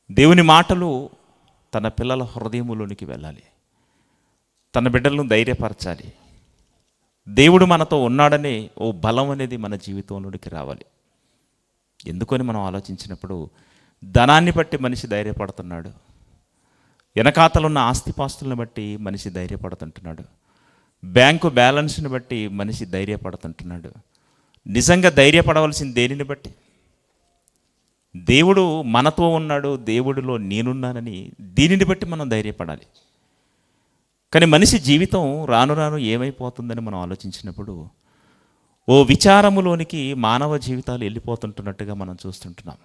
దేవుని మాటలు తన పిల్లల హృదయములోనికి వెళ్ళాలి. తన బిడ్డలను ధైర్యపరచాలి. దేవుడు మనతో ఉన్నాడనే ఓ బలం అనేది మన జీవితంలోనికి రావాలి. ఎందుకని మనం ఆలోచించినప్పుడు ధనాన్ని బట్టి మనిషి ధైర్యపడుతున్నాడు, వెనకాతలున్న ఆస్తిపాస్తులను బట్టి మనిషి ధైర్యపడుతుంటున్నాడు, బ్యాంకు బ్యాలెన్స్ని బట్టి మనిషి ధైర్యపడుతుంటున్నాడు. నిజంగా ధైర్యపడవలసిన దేనిని బట్టి? దేవుడు మనతో ఉన్నాడు, దేవుడిలో నేనున్నానని దీనిని బట్టి మనం ధైర్యపడాలి. కానీ మనిషి జీవితం రాను రాను ఏమైపోతుందని మనం ఆలోచించినప్పుడు ఓ విచారములోనికి మానవ జీవితాలు వెళ్ళిపోతుంటున్నట్టుగా మనం చూస్తుంటున్నాం.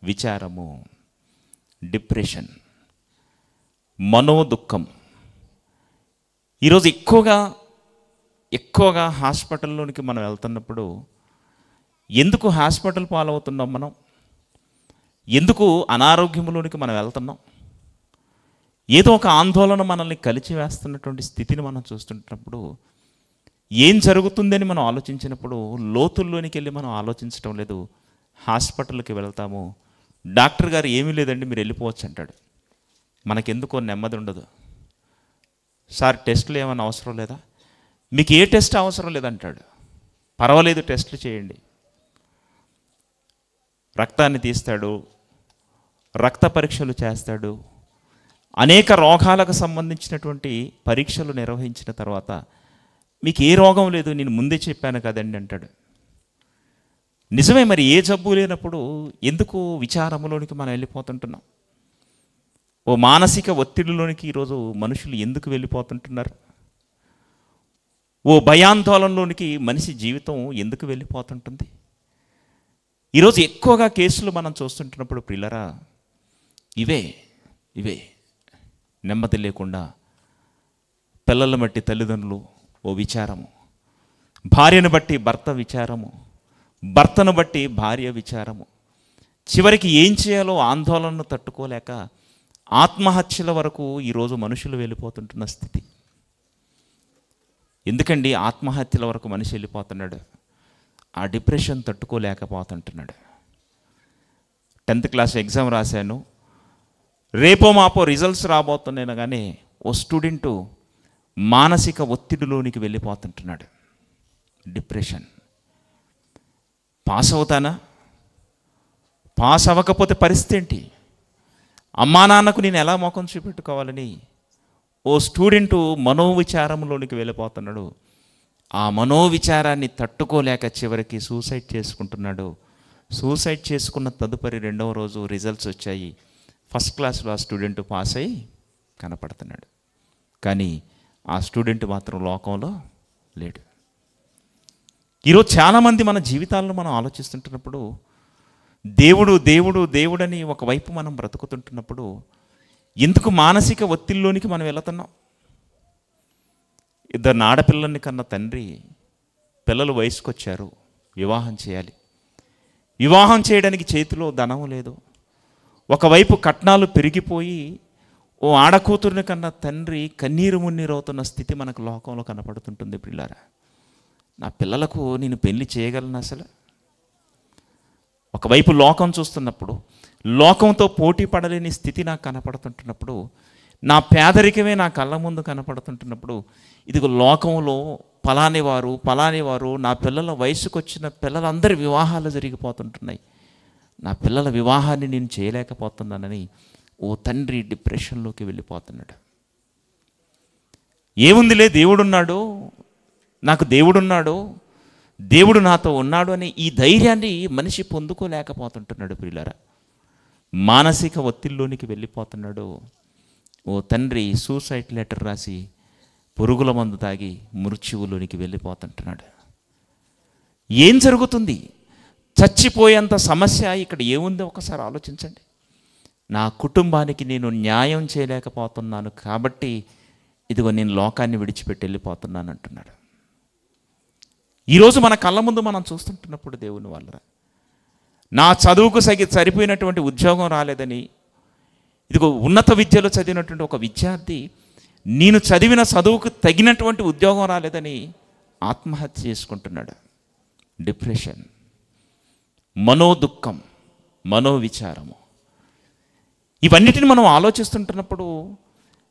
విచారము, డిప్రెషన్, మనోదుఖం. ఈరోజు ఎక్కువగా హాస్పిటల్లోనికి మనం వెళ్తున్నప్పుడు ఎందుకు హాస్పిటల్ పాలవుతున్నాం? మనం ఎందుకు అనారోగ్యంలోనికి మనం వెళ్తున్నాం? ఏదో ఒక ఆందోళన మనల్ని కలిచివేస్తున్నటువంటి స్థితిని మనం చూస్తుంటున్నప్పుడు ఏం జరుగుతుందని మనం ఆలోచించినప్పుడు లోతుల్లోనికి వెళ్ళి మనం ఆలోచించడం లేదు. హాస్పిటల్కి వెళ్తాము, డాక్టర్ గారు ఏమీ లేదండి మీరు వెళ్ళిపోవచ్చు అంటాడు. మనకెందుకో నెమ్మది ఉండదు. సార్ టెస్టులు ఏమైనా అవసరం లేదా? మీకు ఏ టెస్ట్ అవసరం లేదంటాడు. పర్వాలేదు టెస్టులు చేయండి. రక్తాన్ని తీస్తాడు, రక్త పరీక్షలు చేస్తాడు, అనేక రోగాలకు సంబంధించినటువంటి పరీక్షలు నిర్వహించిన తర్వాత మీకు ఏ రోగం లేదు నేను ముందే చెప్పాను కదండి అంటాడు. నిజమే, మరి ఏ జబ్బు లేనప్పుడు ఎందుకు విచారంలోనికి మనం వెళ్ళిపోతుంటున్నాం? ఓ మానసిక ఒత్తిడిలోనికి ఈరోజు మనుషులు ఎందుకు వెళ్ళిపోతుంటున్నారు? ఓ భయాందోళనలోనికి మనిషి జీవితం ఎందుకు వెళ్ళిపోతుంటుంది? ఈరోజు ఎక్కువగా కేసులు మనం చూస్తుంటున్నప్పుడు ప్రియులరా ఇవే నెమ్మది లేకుండా పిల్లలను బట్టి తల్లిదండ్రులు ఓ విచారము, భార్యను బట్టి భర్త విచారము, భర్తను బట్టి భార్య విచారము, చివరికి ఏం చేయాలో ఆందోళనను తట్టుకోలేక ఆత్మహత్యల వరకు ఈరోజు మనుషులు వెళ్ళిపోతుంటున్న స్థితి. ఎందుకండి ఆత్మహత్యల వరకు మనిషి వెళ్ళిపోతున్నాడు? ఆ డిప్రెషన్ తట్టుకోలేకపోతుంటున్నాడు. 10th క్లాస్ ఎగ్జామ్ రాశాను, రేపో మాపో రిజల్ట్స్ రాబోతున్నాను, కానీ ఓ స్టూడెంటు మానసిక ఒత్తిడిలోనికి వెళ్ళిపోతుంటున్నాడు. డిప్రెషన్. పాస్ అవుతానా? పాస్ అవ్వకపోతే పరిస్థితి ఏంటి? అమ్మా నాన్నకు నేను ఎలా ముఖం చూపెట్టుకోవాలని ఓ స్టూడెంటు మనోవిచారంలోనికి వెళ్ళిపోతున్నాడు. ఆ మనోవిచారాన్ని తట్టుకోలేక చివరికి సూసైడ్ చేసుకుంటున్నాడు. సూసైడ్ చేసుకున్న తదుపరి 2వ రోజు రిజల్ట్స్ వచ్చాయి. ఫస్ట్ క్లాస్లో ఆ స్టూడెంట్ పాస్ అయ్యి కనపడుతున్నాడు, కానీ ఆ స్టూడెంట్ మాత్రం లోకంలో లేడు. ఈరోజు చాలామంది మన జీవితాలను మనం ఆలోచిస్తుంటున్నప్పుడు దేవుడు దేవుడు దేవుడని ఒకవైపు మనం బ్రతుకుతుంటున్నప్పుడు ఎందుకు మానసిక ఒత్తిడిలోనికి మనం వెళుతున్నాం? 2 ఆడపిల్లల్ని కన్న తండ్రి, పిల్లలు వయసుకు వచ్చారు, వివాహం చేయాలి. వివాహం చేయడానికి చేతిలో ధనం లేదు. ఒకవైపు కట్నాలు పెరిగిపోయి ఓ ఆడకూతురిని కన్న తండ్రి కన్నీరు మున్నీరవుతున్న స్థితి మనకు లోకంలో కనపడుతుంటుంది. పిల్లారా, నా పిల్లలకు నేను పెళ్లి చేయగలను అసలు? ఒకవైపు లోకం చూస్తున్నప్పుడు, లోకంతో పోటీ పడలేని స్థితి నాకు కనపడుతుంటున్నప్పుడు, నా పేదరికమే నా కళ్ళ ముందు కనపడుతుంటున్నప్పుడు, ఇదిగో లోకంలో పలాని వారు నా పిల్లల వయసుకు వచ్చిన పిల్లలందరి వివాహాలు జరిగిపోతుంటున్నాయి, నా పిల్లల వివాహాన్ని నేను చేయలేకపోతున్నానని ఓ తండ్రి డిప్రెషన్లోకి వెళ్ళిపోతున్నాడు. ఏముందిలే, దేవుడున్నాడు, నాకు దేవుడున్నాడు, దేవుడు నాతో ఉన్నాడు అని ఈ ధైర్యాన్ని మనిషి పొందుకోలేకపోతుంటున్నాడు. ప్రియులారా, మానసిక ఒత్తిడిలోనికి వెళ్ళిపోతున్నాడు. ఓ తండ్రి సూసైడ్ లెటర్ రాసి పురుగుల మందు తాగి మృత్యువులోనికి వెళ్ళిపోతుంటున్నాడు. ఏం జరుగుతుంది? చచ్చిపోయేంత సమస్య ఇక్కడ ఏముందో ఒకసారి ఆలోచించండి. నా కుటుంబానికి నేను న్యాయం చేయలేకపోతున్నాను కాబట్టి ఇదిగో నేను లోకాన్ని విడిచిపెట్టి వెళ్ళిపోతున్నాను అంటున్నాడు. ఈరోజు మన కళ్ళ ముందు మనం చూస్తుంటున్నప్పుడు దేవుని వాళ్ళరా, నా చదువుకు సరిపోయినటువంటి ఉద్యోగం రాలేదని, ఇదిగో ఉన్నత విద్యలో చదివినటువంటి ఒక విద్యార్థి నేను చదివిన చదువుకు తగినటువంటి ఉద్యోగం రాలేదని ఆత్మహత్య చేసుకుంటున్నాడు. డిప్రెషన్, మనోదుఖం, మనోవిచారము. ఇవన్నిటిని మనం ఆలోచిస్తుంటున్నప్పుడు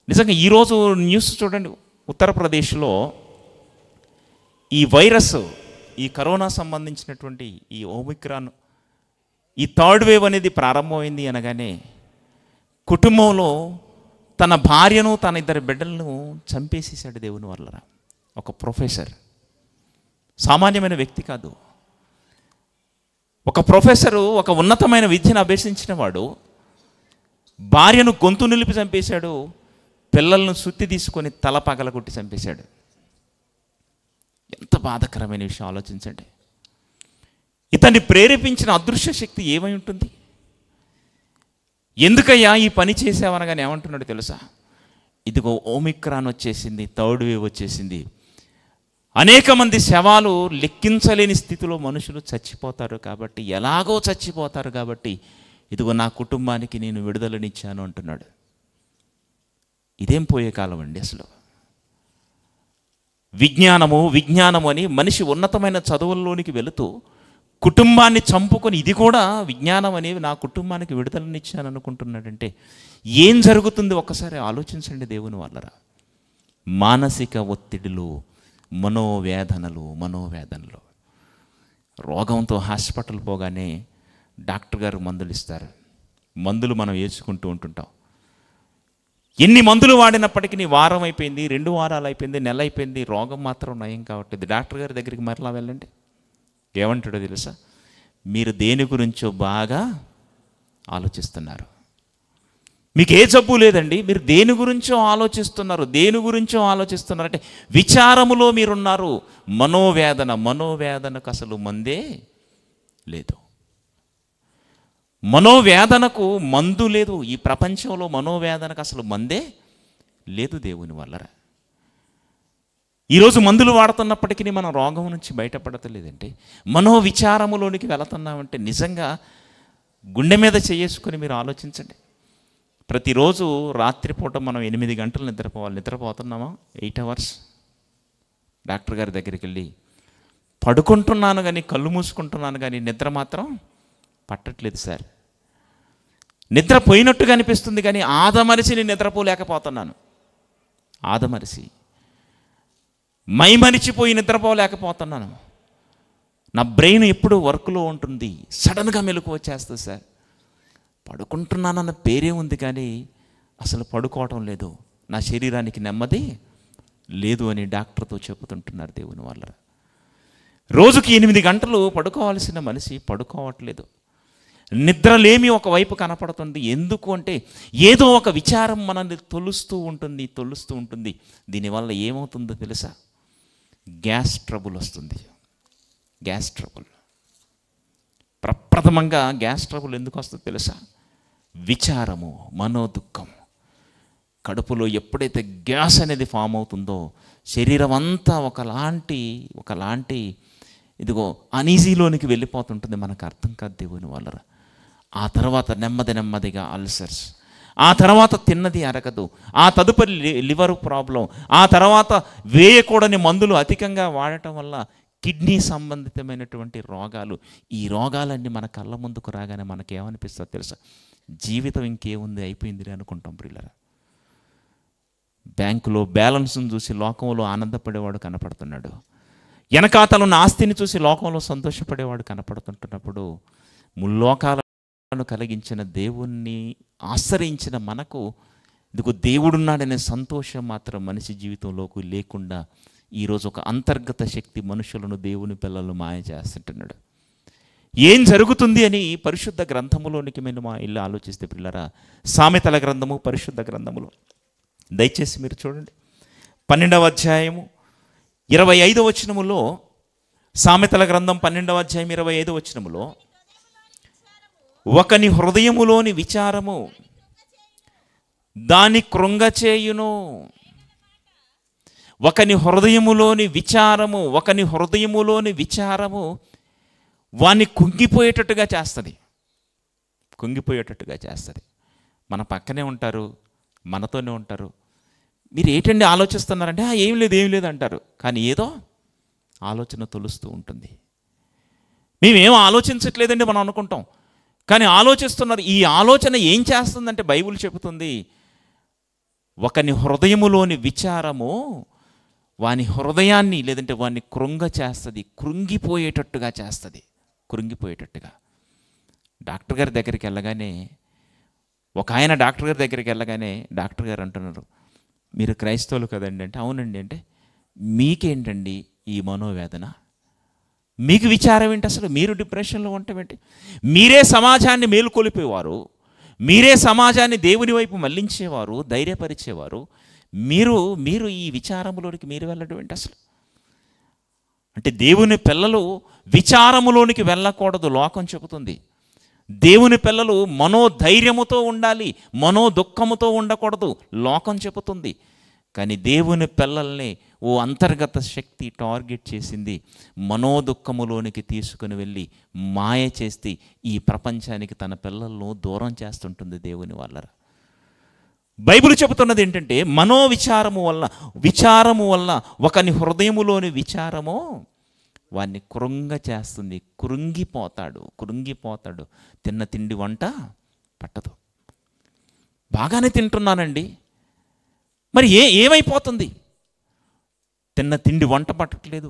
నిజంగా ఈరోజు న్యూస్ చూడండి, ఉత్తరప్రదేశ్లో ఈ వైరస్, ఈ కరోనా సంబంధించినటువంటి ఈ ఓమిక్రాన్, ఈ థర్డ్ వేవ్ అనేది ప్రారంభమైంది అనగానే కుటుంబంలో తన భార్యను, తన 2 బిడ్డలను చంపేసేసాడు దేవుని వల్ల. ఒక ప్రొఫెసర్, సామాన్యమైన వ్యక్తి కాదు, ఒక ప్రొఫెసరు, ఒక ఉన్నతమైన విద్యను అభ్యసించిన వాడు భార్యను గొంతు నిలిపి చంపేశాడు, పిల్లలను సుత్తి తీసుకొని తల పగలగొట్టి చంపేశాడు. ఎంత బాధాకరమైన విషయం ఆలోచించండి. ఇతన్ని ప్రేరేపించిన అదృశ్య శక్తి ఏమై ఉంటుంది? ఎందుకయ్యా ఈ పని చేసావనగానే ఏమంటున్నాడు తెలుసా? ఇదిగో ఓమిక్రాన్ వచ్చేసింది, థర్డ్ వేవ్ వచ్చేసింది, అనేక మంది శవాలు లెక్కించలేని స్థితిలో మనుషులు చచ్చిపోతారు కాబట్టి, ఎలాగో చచ్చిపోతారు కాబట్టి ఇదిగో నా కుటుంబానికి నేను విడుదలనిచ్చాను అంటున్నాడు. ఇదేం పోయే కాలం అండి అసలు. విజ్ఞానము అని మనిషి ఉన్నతమైన చదువుల్లోనికి వెళుతూ కుటుంబాన్ని చంపుకొని, ఇది కూడా విజ్ఞానం అనేవి నా కుటుంబానికి విడుదలనిచ్చాను అనుకుంటున్నాడంటే ఏం జరుగుతుంది ఒక్కసారి ఆలోచించండి దేవుని వల్లరా. మానసిక ఒత్తిడిలు, మనోవేదనలు, రోగంతో హాస్పిటల్ పోగానే డాక్టర్ గారు మందులు ఇస్తారు. మందులు మనం వేసుకుంటూ ఉంటుంటాం. ఎన్ని మందులు వాడినప్పటికీ వారం అయిపోయింది, 2 వారాలు అయిపోయింది, నెల అయిపోయింది, రోగం మాత్రం నయం కావట్లేదు. డాక్టర్ గారి దగ్గరికి మరలా వెళ్ళండి, ఏమంటాడో తెలుసా? మీరు దేని గురించో బాగా ఆలోచిస్తున్నారు. మీకు ఏ జబ్బు లేదండి, మీరు దేని గురించో ఆలోచిస్తున్నారంటే విచారములో మీరున్నారు. మనోవేదనకు అసలు మందే లేదు. మనోవేదనకు మందు లేదు. ఈ ప్రపంచంలో మనోవేదనకు అసలు మందే లేదు దేవుని వల్లరా. ఈరోజు మందులు వాడుతున్నప్పటికీ మనం రోగం నుంచి బయటపడతలేదంటే, మనోవిచారములోనికి వెళుతున్నామంటే నిజంగా గుండె మీద చేసుకొని మీరు ఆలోచించండి. ప్రతిరోజు రాత్రిపూట మనం 8 గంటలు నిద్రపోవాలి. నిద్రపోతున్నామా? 8 అవర్స్. డాక్టర్ గారి దగ్గరికి వెళ్ళి పడుకుంటున్నాను కానీ, కళ్ళు మూసుకుంటున్నాను కానీ నిద్ర మాత్రం పట్టట్లేదు సార్. నిద్రపోయినట్టుగా అనిపిస్తుంది కానీ ఆదమరిసి నేను నిద్రపోలేకపోతున్నాను. ఆదమరిసి మైమరిచిపోయి నిద్రపోలేకపోతున్నాను. నా బ్రెయిన్ ఎప్పుడు వర్క్లో ఉంటుంది, సడన్గా మెలకు వచ్చేస్తుంది సార్. పడుకుంటున్నానన్న పేరే ఉంది కానీ అసలు పడుకోవటం లేదు, నా శరీరానికి నెమ్మది లేదు అని డాక్టర్తో చెబుతుంటున్నారు దేవుని వల్ల. రోజుకి 8 గంటలు పడుకోవాల్సిన మనిషి పడుకోవట్లేదు. నిద్రలేమి ఒకవైపు కనపడుతుంది. ఎందుకు అంటే ఏదో ఒక విచారం మనల్ని తొలుస్తూ ఉంటుంది. దీనివల్ల ఏమవుతుందో తెలుసా? గ్యాస్ ట్రబుల్ వస్తుంది. గ్యాస్ ట్రబుల్, ప్రప్రథమంగా గ్యాస్ ట్రబుల్ ఎందుకు వస్తుందో తెలుసా? విచారము, మనోదుఖం. కడుపులో ఎప్పుడైతే గ్యాస్ అనేది ఫామ్ అవుతుందో శరీరం అంతా ఒకలాంటి ఇదిగో అనీజీలోనికి వెళ్ళిపోతుంటుంది. మనకు అర్థం కాదు దేవుని వల్ల. ఆ తర్వాత నెమ్మదిగా అల్సర్స్, ఆ తర్వాత తిన్నది అరగదు, ఆ తదుపరి లివర్ ప్రాబ్లం, ఆ తర్వాత వేయకూడని మందులు అధికంగా వాడటం వల్ల కిడ్నీ సంబంధితమైనటువంటి రోగాలు. ఈ రోగాలన్నీ మన కళ్ళ ముందుకు రాగానే మనకేమనిపిస్తుందో తెలుసా? జీవితం ఇంకేముంది, అయిపోయింది అనుకుంటాం ప్రియులారా. బ్యాంకులో బ్యాలెన్స్ను చూసి లోకంలో ఆనందపడేవాడు కనపడుతున్నాడు. వెనకాతలున్న ఆస్తిని చూసి లోకంలో సంతోషపడేవాడు కనపడుతుంటున్నప్పుడు, ముల్లోకాలను కలిగించిన దేవుణ్ణి ఆశ్రయించిన మనకు ఇదిగో దేవుడున్నాడనే సంతోషం మాత్రం మనిషి జీవితంలోకి లేకుండా ఈరోజు ఒక అంతర్గత శక్తి మనుషులను, దేవుని పిల్లలను మాయ చేస్తుంటున్నాడు. ఏం జరుగుతుంది అని పరిశుద్ధ గ్రంథములోనికి మేము మా ఇల్లు ఆలోచిస్తే పిల్లరా, సామెతల గ్రంథము, పరిశుద్ధ గ్రంథములో దయచేసి మీరు చూడండి, 12వ అధ్యాయము 25వ వచనములో, సామెతల గ్రంథం 12వ అధ్యాయం 25వ వచనములో, ఒకని హృదయములోని విచారము దాని కృంగచేయును. ఒకని హృదయములోని విచారము వాణ్ణి కుంగిపోయేటట్టుగా చేస్తుంది. మన పక్కనే ఉంటారు, మనతోనే ఉంటారు. మీరు ఏంటండి ఆలోచిస్తున్నారంటే ఏం లేదు అంటారు. కానీ ఏదో ఆలోచన తొలుస్తూ ఉంటుంది. మేమేం ఆలోచించట్లేదండి మనం అనుకుంటాం. కానీ ఆలోచిస్తున్నారు. ఈ ఆలోచన ఏం చేస్తుందంటే బైబిల్ చెబుతుంది, ఒకని హృదయములోని విచారము వాని హృదయాన్ని లేదంటే వాడిని కృంగ చేస్తుంది, కృంగిపోయేటట్టుగా చేస్తుంది, కృంగిపోయేటట్టుగా. డాక్టర్ గారి దగ్గరికి వెళ్ళగానే ఒక ఆయన డాక్టర్ గారి దగ్గరికి వెళ్ళగానే డాక్టర్ గారు అంటున్నారు, మీరు క్రైస్తవులు కదండి అంటే, అవునండి అంటే, మీకేంటండి ఈ మనోవేదన, మీకు విచారం ఏంటి, అసలు మీరు డిప్రెషన్లో ఉండటం ఏంటి, మీరే సమాజాన్ని మేలుకొలిపేవారు, మీరే సమాజాన్ని దేవుని వైపు మళ్లించేవారు, ధైర్యపరిచేవారు, మీరు ఈ విచారములోనికి మీరు వెళ్ళడం ఏంటి అసలు అంటే, దేవుని పిల్లలు విచారములోనికి వెళ్ళకూడదు లోకం చెబుతుంది. దేవుని పిల్లలు మనోధైర్యముతో ఉండాలి, మనోదుఖముతో ఉండకూడదు లోకం చెబుతుంది. కానీ దేవుని పిల్లల్ని ఓ అంతర్గత శక్తి టార్గెట్ చేసింది, మనోదుఖములోనికి తీసుకుని వెళ్ళి మాయ చేస్తే ఈ ప్రపంచానికి తన పిల్లలను దూరం చేస్తుంటుంది దేవుని వాళ్ళరా. బైబిల్ చెబుతున్నది ఏంటంటే, విచారము వల్ల ఒకని హృదయములోని విచారము వాడిని కృంగ చేస్తుంది, కృంగిపోతాడు. తిన్న తిండి వంట పట్టదు. బాగానే తింటున్నానండి, మరి ఏమైపోతుంది? తిన్న తిండి వంట పట్టట్లేదు,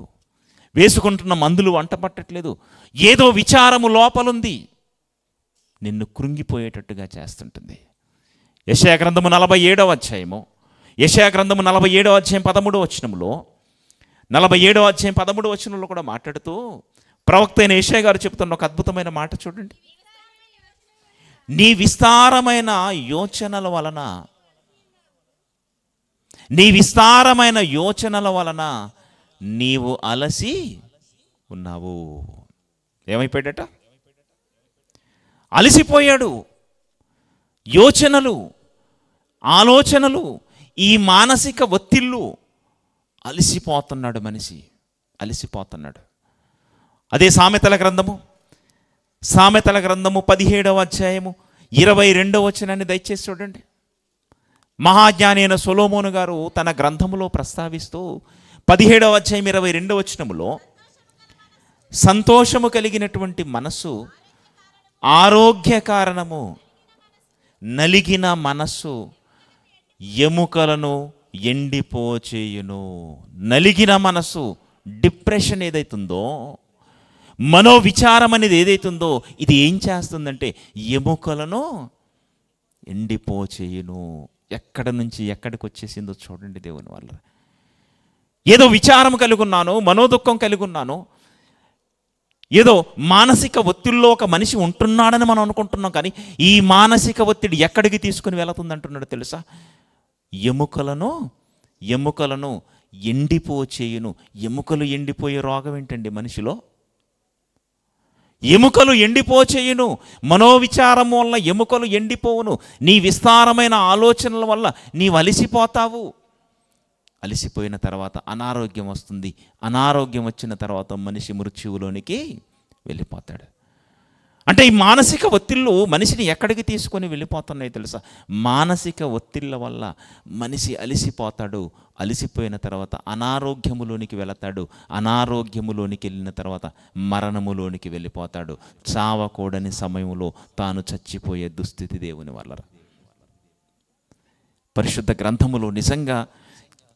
వేసుకుంటున్న మందులు వంట పట్టట్లేదు, ఏదో విచారము లోపలుంది, నిన్ను కృంగిపోయేటట్టుగా చేస్తుంటుంది. యెషయా గ్రంథము 47వ అధ్యాయము, యెషయా గ్రంథము 47వ అధ్యాయం 13వ వచనంలో, 47వ అధ్యాయం 13వ వచనంలో కూడా మాట్లాడుతూ ప్రవక్త అయిన యెషయా గారు చెప్తున్న ఒక అద్భుతమైన మాట చూడండి. నీ విస్తారమైన యోచనల వలన నీవు అలసి ఉన్నావు. ఏమైపోయాడట? అలసిపోయాడు. యోచనలు, ఆలోచనలు, ఈ మానసిక ఒత్తిళ్ళు, అలసిపోతున్నాడు మనిషి, అలసిపోతున్నాడు. అదే సామెతల గ్రంథము 17వ అధ్యాయము 22వ వచనాన్ని దయచేసి చూడండి. మహాజ్ఞాని అయిన సొలొమోను గారు తన గ్రంథములో ప్రస్తావిస్తూ 17వ అధ్యాయం 22వ వచనములో, సంతోషము కలిగినటువంటి మనస్సు ఆరోగ్య కారణము, నలిగిన మనస్సు ఎముకలను ఎండిపోచేయును. నలిగిన మనస్సు, డిప్రెషన్ ఏదైతుందో, మనోవిచారం అనేది ఏదైతుందో, ఇది ఏం చేస్తుందంటే ఎముకలను ఎండిపోచేయును. ఎక్కడి నుంచి ఎక్కడికి వచ్చేసిందో చూడండి దేవుని వల్ల. ఏదో విచారం కలిగి ఉన్నాను, మనోదుఖం కలిగి ఉన్నాను, ఏదో మానసిక ఒత్తిడిలో ఒక మనిషి ఉంటున్నాడని మనం అనుకుంటున్నాం. కానీ ఈ మానసిక ఒత్తిడి ఎక్కడికి తీసుకుని వెళుతుంది అంటున్నాడు తెలుసా? ఎముకలను ఎండిపోచేయును. ఎముకలు ఎండిపోయే రోగం ఏంటండి మనిషిలో? ఎముకలు ఎండిపోచేయును. మనోవిచారం వల్ల ఎముకలు ఎండిపోవును. నీ విస్తారమైన ఆలోచనల వల్ల నీవు అలసిపోతావు. అలసిపోయిన తర్వాత అనారోగ్యం వస్తుంది. అనారోగ్యం వచ్చిన తర్వాత మనిషి మృత్యువులోనికి వెళ్ళిపోతాడు. అంటే ఈ మానసిక ఒత్తిళ్ళు మనిషిని ఎక్కడికి తీసుకొని వెళ్ళిపోతున్నాయి తెలుసా? మానసిక ఒత్తిళ్ళ వల్ల మనిషి అలసిపోతాడు. అలసిపోయిన తర్వాత అనారోగ్యములోనికి వెళతాడు. అనారోగ్యములోనికి వెళ్ళిన తర్వాత మరణములోనికి వెళ్ళిపోతాడు. చావకూడని సమయంలో తాను చచ్చిపోయే దుస్థితి దేవుని వల్ల. పరిశుద్ధ గ్రంథములో నిజంగా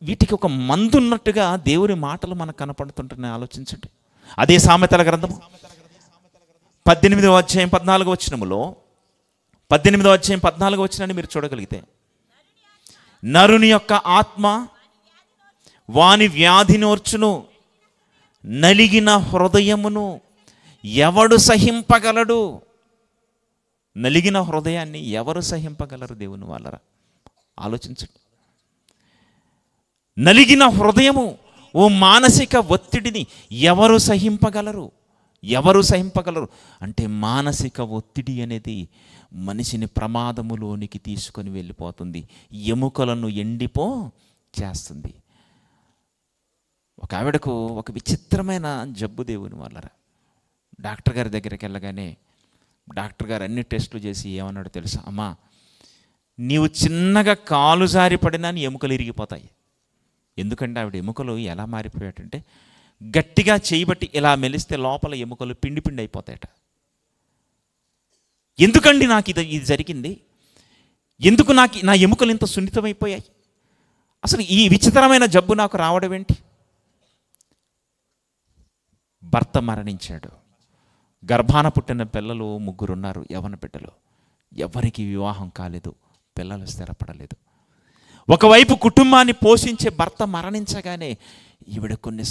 వీటికి ఒక మందు ఉన్నట్టుగా దేవుని మాటలు మనకు కనపడుతుంటున్నాయి. ఆలోచించండి. అదే సామెతల గ్రంథము 18వ అధ్యాయం 14వ వచనములో, 18వ అధ్యాయం 14వ వచనాన్ని మీరు చూడగలిగితే, నరుని యొక్క ఆత్మ వాని వ్యాధి నోర్చును, నలిగిన హృదయమును ఎవడు సహింపగలడు? నలిగిన హృదయాన్ని ఎవరు సహింపగలరు దేవుని వాళ్ళరా? ఆలోచించండి. నలిగిన హృదయము, ఓ మానసిక ఒత్తిడిని ఎవరు సహింపగలరు? అంటే మానసిక ఒత్తిడి అనేది మనిషిని ప్రమాదములోనికి తీసుకొని వెళ్ళిపోతుంది. ఎముకలను ఎండిపో చేస్తుంది. ఒక ఆవిడకు ఒక విచిత్రమైన జబ్బు దేవుని వాళ్ళరా. డాక్టర్ గారి దగ్గరికి వెళ్ళగానే డాక్టర్ గారు అన్ని టెస్టులు చేసి ఏమన్నాడు తెలుసా? అమ్మా, నీవు చిన్నగా కాలు జారి పడినా నీ ఎముకలు ఇరిగిపోతాయి. ఎందుకంటే ఆవిడ ఎముకలు ఎలా మారిపోయాడంటే, గట్టిగా చేయబట్టి ఇలా మెలిస్తే లోపల ఎముకలు పిండి అయిపోతాయట. ఎందుకండి నాకు ఇది జరిగింది? ఎందుకు నాకు నా ఎముకలు ఇంత సున్నితమైపోయాయి? అసలు ఈ విచిత్రమైన జబ్బు నాకు రావడం ఏంటి? భర్త మరణించాడు. గర్భాన పుట్టిన పిల్లలు 3 ఉన్నారు, యవ్వన బిడ్డలు. ఎవరికి వివాహం కాలేదు, పిల్లలు స్థిరపడలేదు. ఒకవైపు కుటుంబాన్ని పోషించే భర్త మరణించగానే ఈవిడ కొన్ని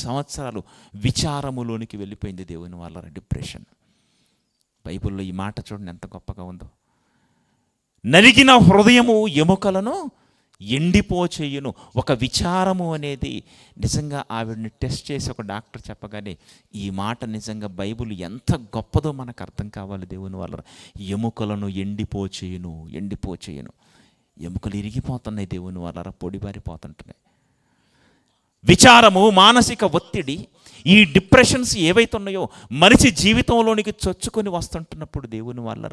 సంవత్సరాలు విచారములోనికి వెళ్ళిపోయింది. దేవుని వల్ల డిప్రెషన్. బైబిల్లో ఈ మాట చూడండి ఎంత గొప్పగా ఉందో. నలిగిన హృదయము ఎముకలను ఎండిపోచేయును. ఒక విచారము అనేది నిజంగా ఆవిడని టెస్ట్ చేసి ఒక డాక్టర్ చెప్పగానే ఈ మాట నిజంగా బైబిల్ ఎంత గొప్పదో మనకు అర్థం కావాలి. దేవుని వల్ల ఎముకలను ఎండిపోచేయును. ఎముకలు ఇరిగిపోతున్నాయి, దేవుని వల్ల పొడిబారిపోతుంటున్నాయి. విచారము, మానసిక ఒత్తిడి, ఈ డిప్రెషన్స్ ఏవైతే ఉన్నాయో మనిషి జీవితంలోనికి చొచ్చుకొని వస్తుంటున్నప్పుడు దేవుని వల్ల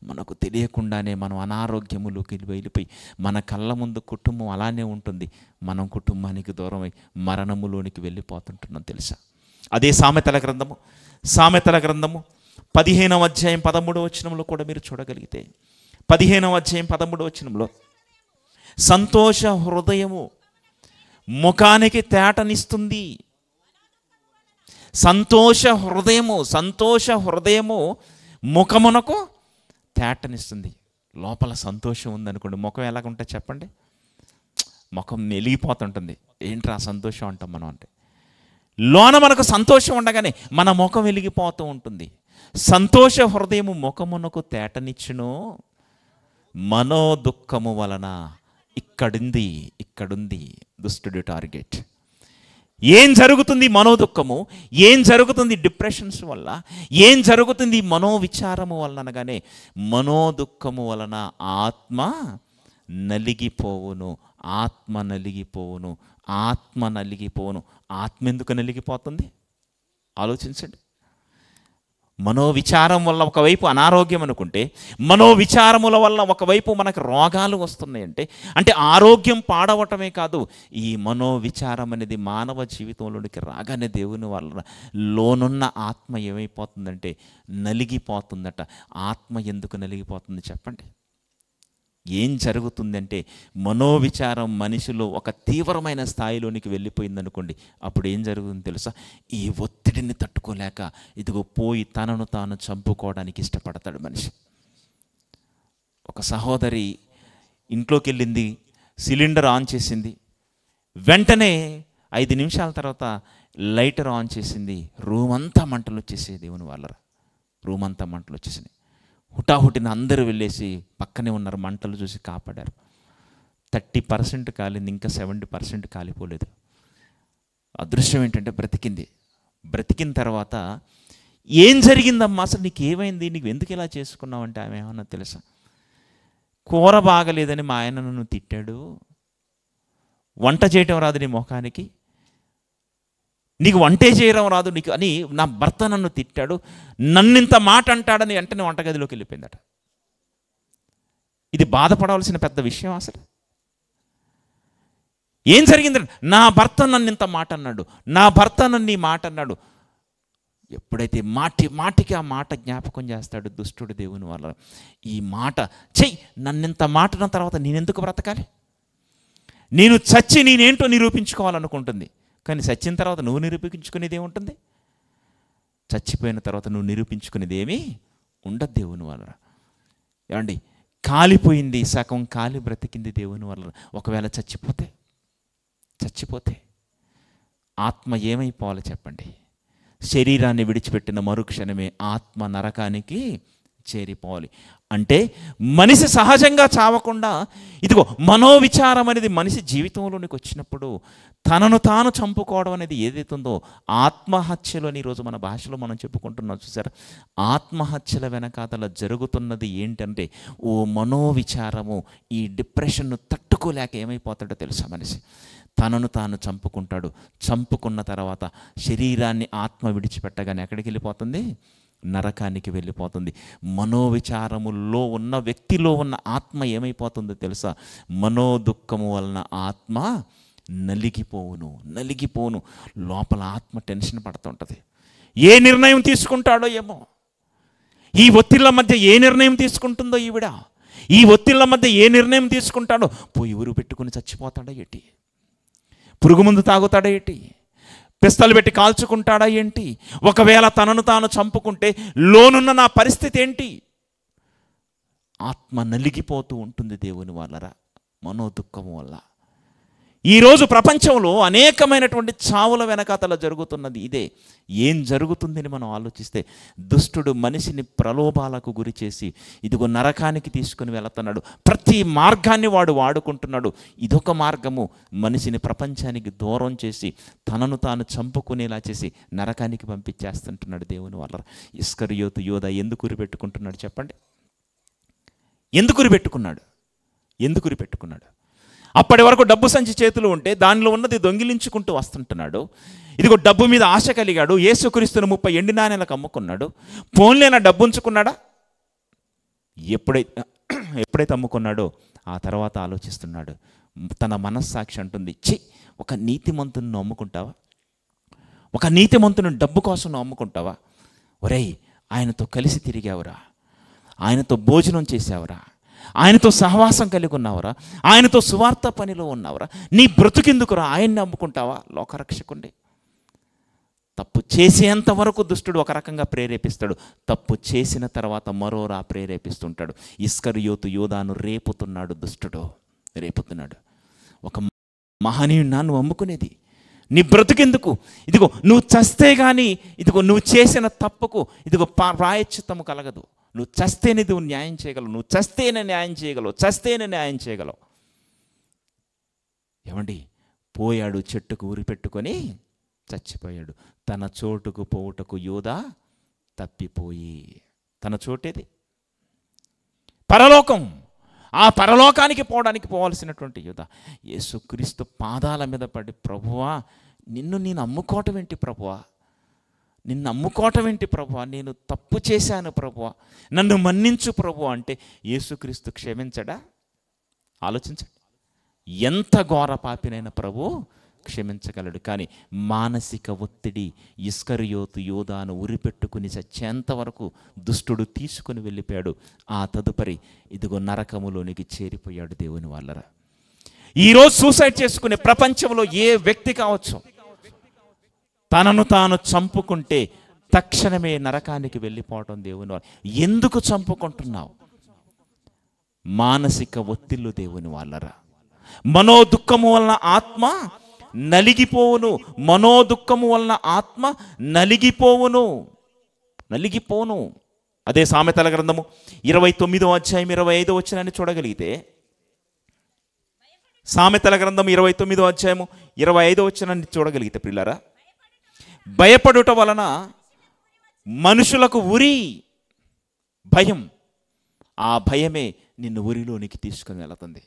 మనకు తెలియకుండానే మనం అనారోగ్యములోకి వెళ్ళిపోయి మన కళ్ళ ముందు కుటుంబం అలానే ఉంటుంది, మనం కుటుంబానికి దూరమై మరణములోనికి వెళ్ళిపోతుంటున్నాం తెలుసా? అదే సామెతల గ్రంథము 15వ అధ్యాయం 13వ వచనంలో కూడా మీరు చూడగలిగితే, 15వ అధ్యాయం 13వ వచనంలో సంతోష హృదయము ముఖానికి తేటనిస్తుంది. సంతోష హృదయము ముఖమునకు తేటనిస్తుంది. లోపల సంతోషం ఉందనుకోండి, ముఖం ఎలాగుంటే చెప్పండి? ముఖం వెలిగిపోతుంటుంది. ఏంట్రా సంతోషం అంటాం మనం. అంటే లోన మనకు సంతోషం ఉండగానే మన ముఖం వెలిగిపోతూ ఉంటుంది. సంతోష హృదయము ముఖమునకు తేటనిచ్చును, మనోదుఃఖము వలన ఇక్కడుంది దుష్టుడి టార్గెట్. ఏం జరుగుతుంది? మనోదుఃఖము. ఏం జరుగుతుంది? డిప్రెషన్స్ వల్ల. ఏం జరుగుతుంది? మనోవిచారము వలన అనగానే మనోదుఃఖము వలన ఆత్మ నలిగిపోవును. ఆత్మ ఎందుకు నలిగిపోతుంది? ఆలోచించండి. మనోవిచారం వల్ల ఒకవైపు అనారోగ్యం అనుకుంటే, మనోవిచారముల వల్ల ఒకవైపు మనకు రోగాలు వస్తున్నాయంటే, అంటే ఆరోగ్యం పాడవటమే కాదు, ఈ మనోవిచారం అనేది మానవ జీవితంలోనికి రాగానే దేవుని వల్ల లోనున్న ఆత్మ ఏమైపోతుందంటే నలిగిపోతుందట. ఆత్మ ఎందుకు నలిగిపోతుంది చెప్పండి? ఏం జరుగుతుందంటే మనోవిచారం మనిషిలో ఒక తీవ్రమైన స్థాయిలోనికి వెళ్ళిపోయిందనుకోండి, అప్పుడు ఏం జరుగుతుందో తెలుసా? ఈ ఒత్తిడిని తట్టుకోలేక ఇదిగో పోయి తనను తాను చంపుకోవడానికి ఇష్టపడతాడు మనిషి. ఒక సహోదరి ఇంట్లోకి వెళ్ళింది, సిలిండర్ ఆన్ చేసింది, వెంటనే 5 నిమిషాల తర్వాత లైటర్ ఆన్ చేసింది, రూమ్ అంతా మంటలు వచ్చేసాయి. దేవుని వాళ్ళ రూమ్ అంతా మంటలు వచ్చేసినాయి. హుటాహుటిన అందరూ వెళ్ళేసి పక్కనే ఉన్నారు, మంటలు చూసి కాపాడారు. 30% కాలింది, ఇంకా 70% కాలిపోలేదు. అదృశ్యం ఏంటంటే బ్రతికిన తర్వాత ఏం జరిగిందమ్మా, అసలు నీకు ఏమైంది, నీకు ఎందుకు ఇలా చేసుకున్నావు అంటే ఆమె ఏమన్నా తెలుసా? కూర బాగలేదని మా ఆయన నన్ను తిట్టాడు, వంట చేయటం రాదు నీ ముఖానికి, నీకు వంటే చేయడం రాదు నీకు అని నా భర్త నన్ను తిట్టాడు, నన్నింత మాట అంటాడని వెంటనే వంటగదిలోకి వెళ్ళిపోయిందట. ఇది బాధపడవలసిన పెద్ద విషయం అసలు? ఏం జరిగిందంటే నా భర్త నన్నింత మాట అన్నాడు, నా భర్త నన్ను ఈ మాట అన్నాడు. ఎప్పుడైతే మాటికి ఆ మాట జ్ఞాపకం చేస్తాడు దుష్టుడు దేవుని వల్ల, ఈ మాట చెయ్యి, నన్నింత మాట అన్న తర్వాత నేనెందుకు బ్రతకాలి, నేను చచ్చి నేనేంటో నిరూపించుకోవాలనుకుంటుంది. కానీ చచ్చిన తర్వాత నువ్వు నిరూపించుకునేది ఏముంటుంది? చచ్చిపోయిన తర్వాత నువ్వు నిరూపించుకునేది ఏమీ ఉండదు దేవుని వల్ల. ఏమండి, కాలిపోయింది, సగం కాలి బ్రతికింది దేవుని వల్ల. ఒకవేళ చచ్చిపోతే ఆత్మ ఏమైపోవాలి చెప్పండి? శరీరాన్ని విడిచిపెట్టిన మరుక్షణమే ఆత్మ నరకానికి చేరిపోవాలి. అంటే మనిషి సహజంగా చావకుండా ఇదిగో మనోవిచారం అనేది మనిషి జీవితంలోనికి వచ్చినప్పుడు తనను తాను చంపుకోవడం అనేది ఏదైతే ఉందో ఆత్మహత్యలు అని ఈరోజు మన భాషలో మనం చెప్పుకుంటున్నాం చూసారా? ఆత్మహత్యల వెనకాతల జరుగుతున్నది ఏంటంటే ఓ మనోవిచారము, ఈ డిప్రెషన్ను తట్టుకోలేక ఏమైపోతాడో తెలుసా? మనిషి తనను తాను చంపుకుంటాడు. చంపుకున్న తర్వాత శరీరాన్ని ఆత్మ విడిచిపెట్టగానే ఎక్కడికి వెళ్ళిపోతుంది? నరకానికి వెళ్ళిపోతుంది. మనోవిచారముల్లో ఉన్న వ్యక్తిలో ఉన్న ఆత్మ ఏమైపోతుందో తెలుసా? మనోదుఃఖము వలన ఆత్మ నలిగిపోవును. లోపల ఆత్మ టెన్షన్ పడుతుంటుంది. ఏ నిర్ణయం తీసుకుంటాడో ఏమో, ఈ ఒత్తిళ్ల మధ్య ఏ నిర్ణయం తీసుకుంటుందో ఈవిడ, ఈ ఒత్తిళ్ల మధ్య ఏ నిర్ణయం తీసుకుంటాడో, పోయి ఊరు పెట్టుకుని చచ్చిపోతాడా ఏంటి, పురుగు మందు తాగుతాడా ఏంటి, పిస్తలు పెట్టి కాల్చుకుంటాడా ఏంటి, ఒకవేళ తనను తాను చంపుకుంటే లోనున్న నా పరిస్థితి ఏంటి? ఆత్మ నలిగిపోతూ ఉంటుంది దేవుని వాళ్ళరా, మనోదుఖము వల్ల. ఈరోజు ప్రపంచంలో అనేకమైనటువంటి చావుల వెనకాతల జరుగుతున్నది ఇదే. ఏం జరుగుతుందని మనం ఆలోచిస్తే, దుష్టుడు మనిషిని ప్రలోభాలకు గురి చేసి ఇదిగో నరకానికి తీసుకుని వెళుతున్నాడు. ప్రతి మార్గాన్ని వాడు వాడుకుంటున్నాడు. ఇదొక మార్గము, మనిషిని ప్రపంచానికి దూరం చేసి తనను తాను చంపుకునేలా చేసి నరకానికి పంపించేస్తుంటున్నాడు దేవుని వల్ల. ఇస్కరియోతు యోధ ఎందుకు ఉరిపెట్టుకుంటున్నాడు చెప్పండి? ఎందుకు ఉరిపెట్టుకున్నాడు? ఎందుకు ఉరిపెట్టుకున్నాడు? అప్పటి వరకు డబ్బు సంచి చేతులు ఉంటే దానిలో ఉన్నది దొంగిలించుకుంటూ వస్తుంటున్నాడు. ఇదిగో డబ్బు మీద ఆశ కలిగాడు. యేసుక్రీస్తును 30 ఎండి నాణేలకు అమ్ముకున్నాడు. ఫోన్లేనా డబ్బు ఉంచుకున్నాడా? ఎప్పుడైతే అమ్ముకున్నాడో ఆ తర్వాత ఆలోచిస్తున్నాడు. తన మనస్సాక్షి అంటుంది, ఛీ, ఒక నీతిమంతుని అమ్ముకుంటావా? ఒక నీతిమంతుని డబ్బు కోసం అమ్ముకుంటావా? ఒరేయ్, ఆయనతో కలిసి తిరిగావురా, ఆయనతో భోజనం చేసావురా, ఆయనతో సహవాసం కలిగి ఉన్నావురా, ఆయనతో సువార్త పనిలో ఉన్నావురా, నీ బ్రతుకెందుకురా ఆయన్ని అమ్ముకుంటావా లోకరక్షకుణ్ణి? తప్పు చేసేంత వరకు దుష్టుడు ఒక రకంగా ప్రేరేపిస్తాడు, తప్పు చేసిన తర్వాత మరోరా ప్రేరేపిస్తుంటాడు. ఇస్కరియోతు యోధాను రేపుతున్నాడు దుష్టుడు, రేపుతున్నాడు. ఒక మహనీయున్నా నువ్వు అమ్ముకునేది, నీ బ్రతుకెందుకు? ఇదిగో నువ్వు చస్తే కానీ ఇదిగో నువ్వు చేసిన తప్పుకు ఇదిగో ప్రాయశ్చిత్తము కలగదు. నువ్వు చస్తేనే నువ్వు న్యాయం చేయగలవు, నువ్వు చస్తేనే న్యాయం చేయగలవు, చస్తేనే న్యాయం చేయగలవు. ఏమండి, పోయాడు, చెట్టుకు ఉరి పెట్టుకొని చచ్చిపోయాడు. తన చోటుకు పోవుటకు యోధా తప్పిపోయి. తన చోటేది పరలోకం. ఆ పరలోకానికి పోవాల్సినటువంటి యోధా యేసుక్రీస్తు పాదాల మీద పడి, ప్రభువా నిన్ను నేను అమ్ముకోవటం ఏంటి ప్రభువా, నిన్ను అమ్ముకోవటం ఏంటి ప్రభువా, నేను తప్పు చేశాను ప్రభువా, నన్ను మన్నించు ప్రభువా అంటే యేసుక్రీస్తు క్షమించడా? ఆలోచించండి. ఎంత ఘోర పాపినైన ప్రభు క్షమించగలడు. కానీ మానసిక ఒత్తిడి ఇస్కరియోతు యోధాను ఉరిపెట్టుకుని చచ్చేంత వరకు దుష్టుడు తీసుకుని వెళ్ళిపోయాడు. ఆ తదుపరి ఇదిగో నరకములోనికి చేరిపోయాడు దేవుని వాళ్ళరా. ఈరోజు సూసైడ్ చేసుకునే ప్రపంచంలో ఏ వ్యక్తి కావచ్చు, తనను తాను చంపుకుంటే తక్షణమే నరకానికి వెళ్ళిపోవటం దేవుని వాళ్ళు. ఎందుకు చంపుకుంటున్నావు? మానసిక ఒత్తిళ్ళు దేవుని వాళ్ళరా. మనోదుఖము వలన ఆత్మ నలిగిపోవును, మనోదుఖము వలన ఆత్మ నలిగిపోవును. అదే సామెతల గ్రంథము 29వ అధ్యాయం 25వ వచనాన్ని చూడగలిగితే, సామెతల గ్రంథం 29వ అధ్యాయము 25వ వచనాన్ని చూడగలిగితే ప్రియులారా, భయపడుట వలన మనుషులకు ఉరి, భయం, ఆ భయమే నిన్ను ఉరిలోనికి తీసుకుని వెళుతుంది.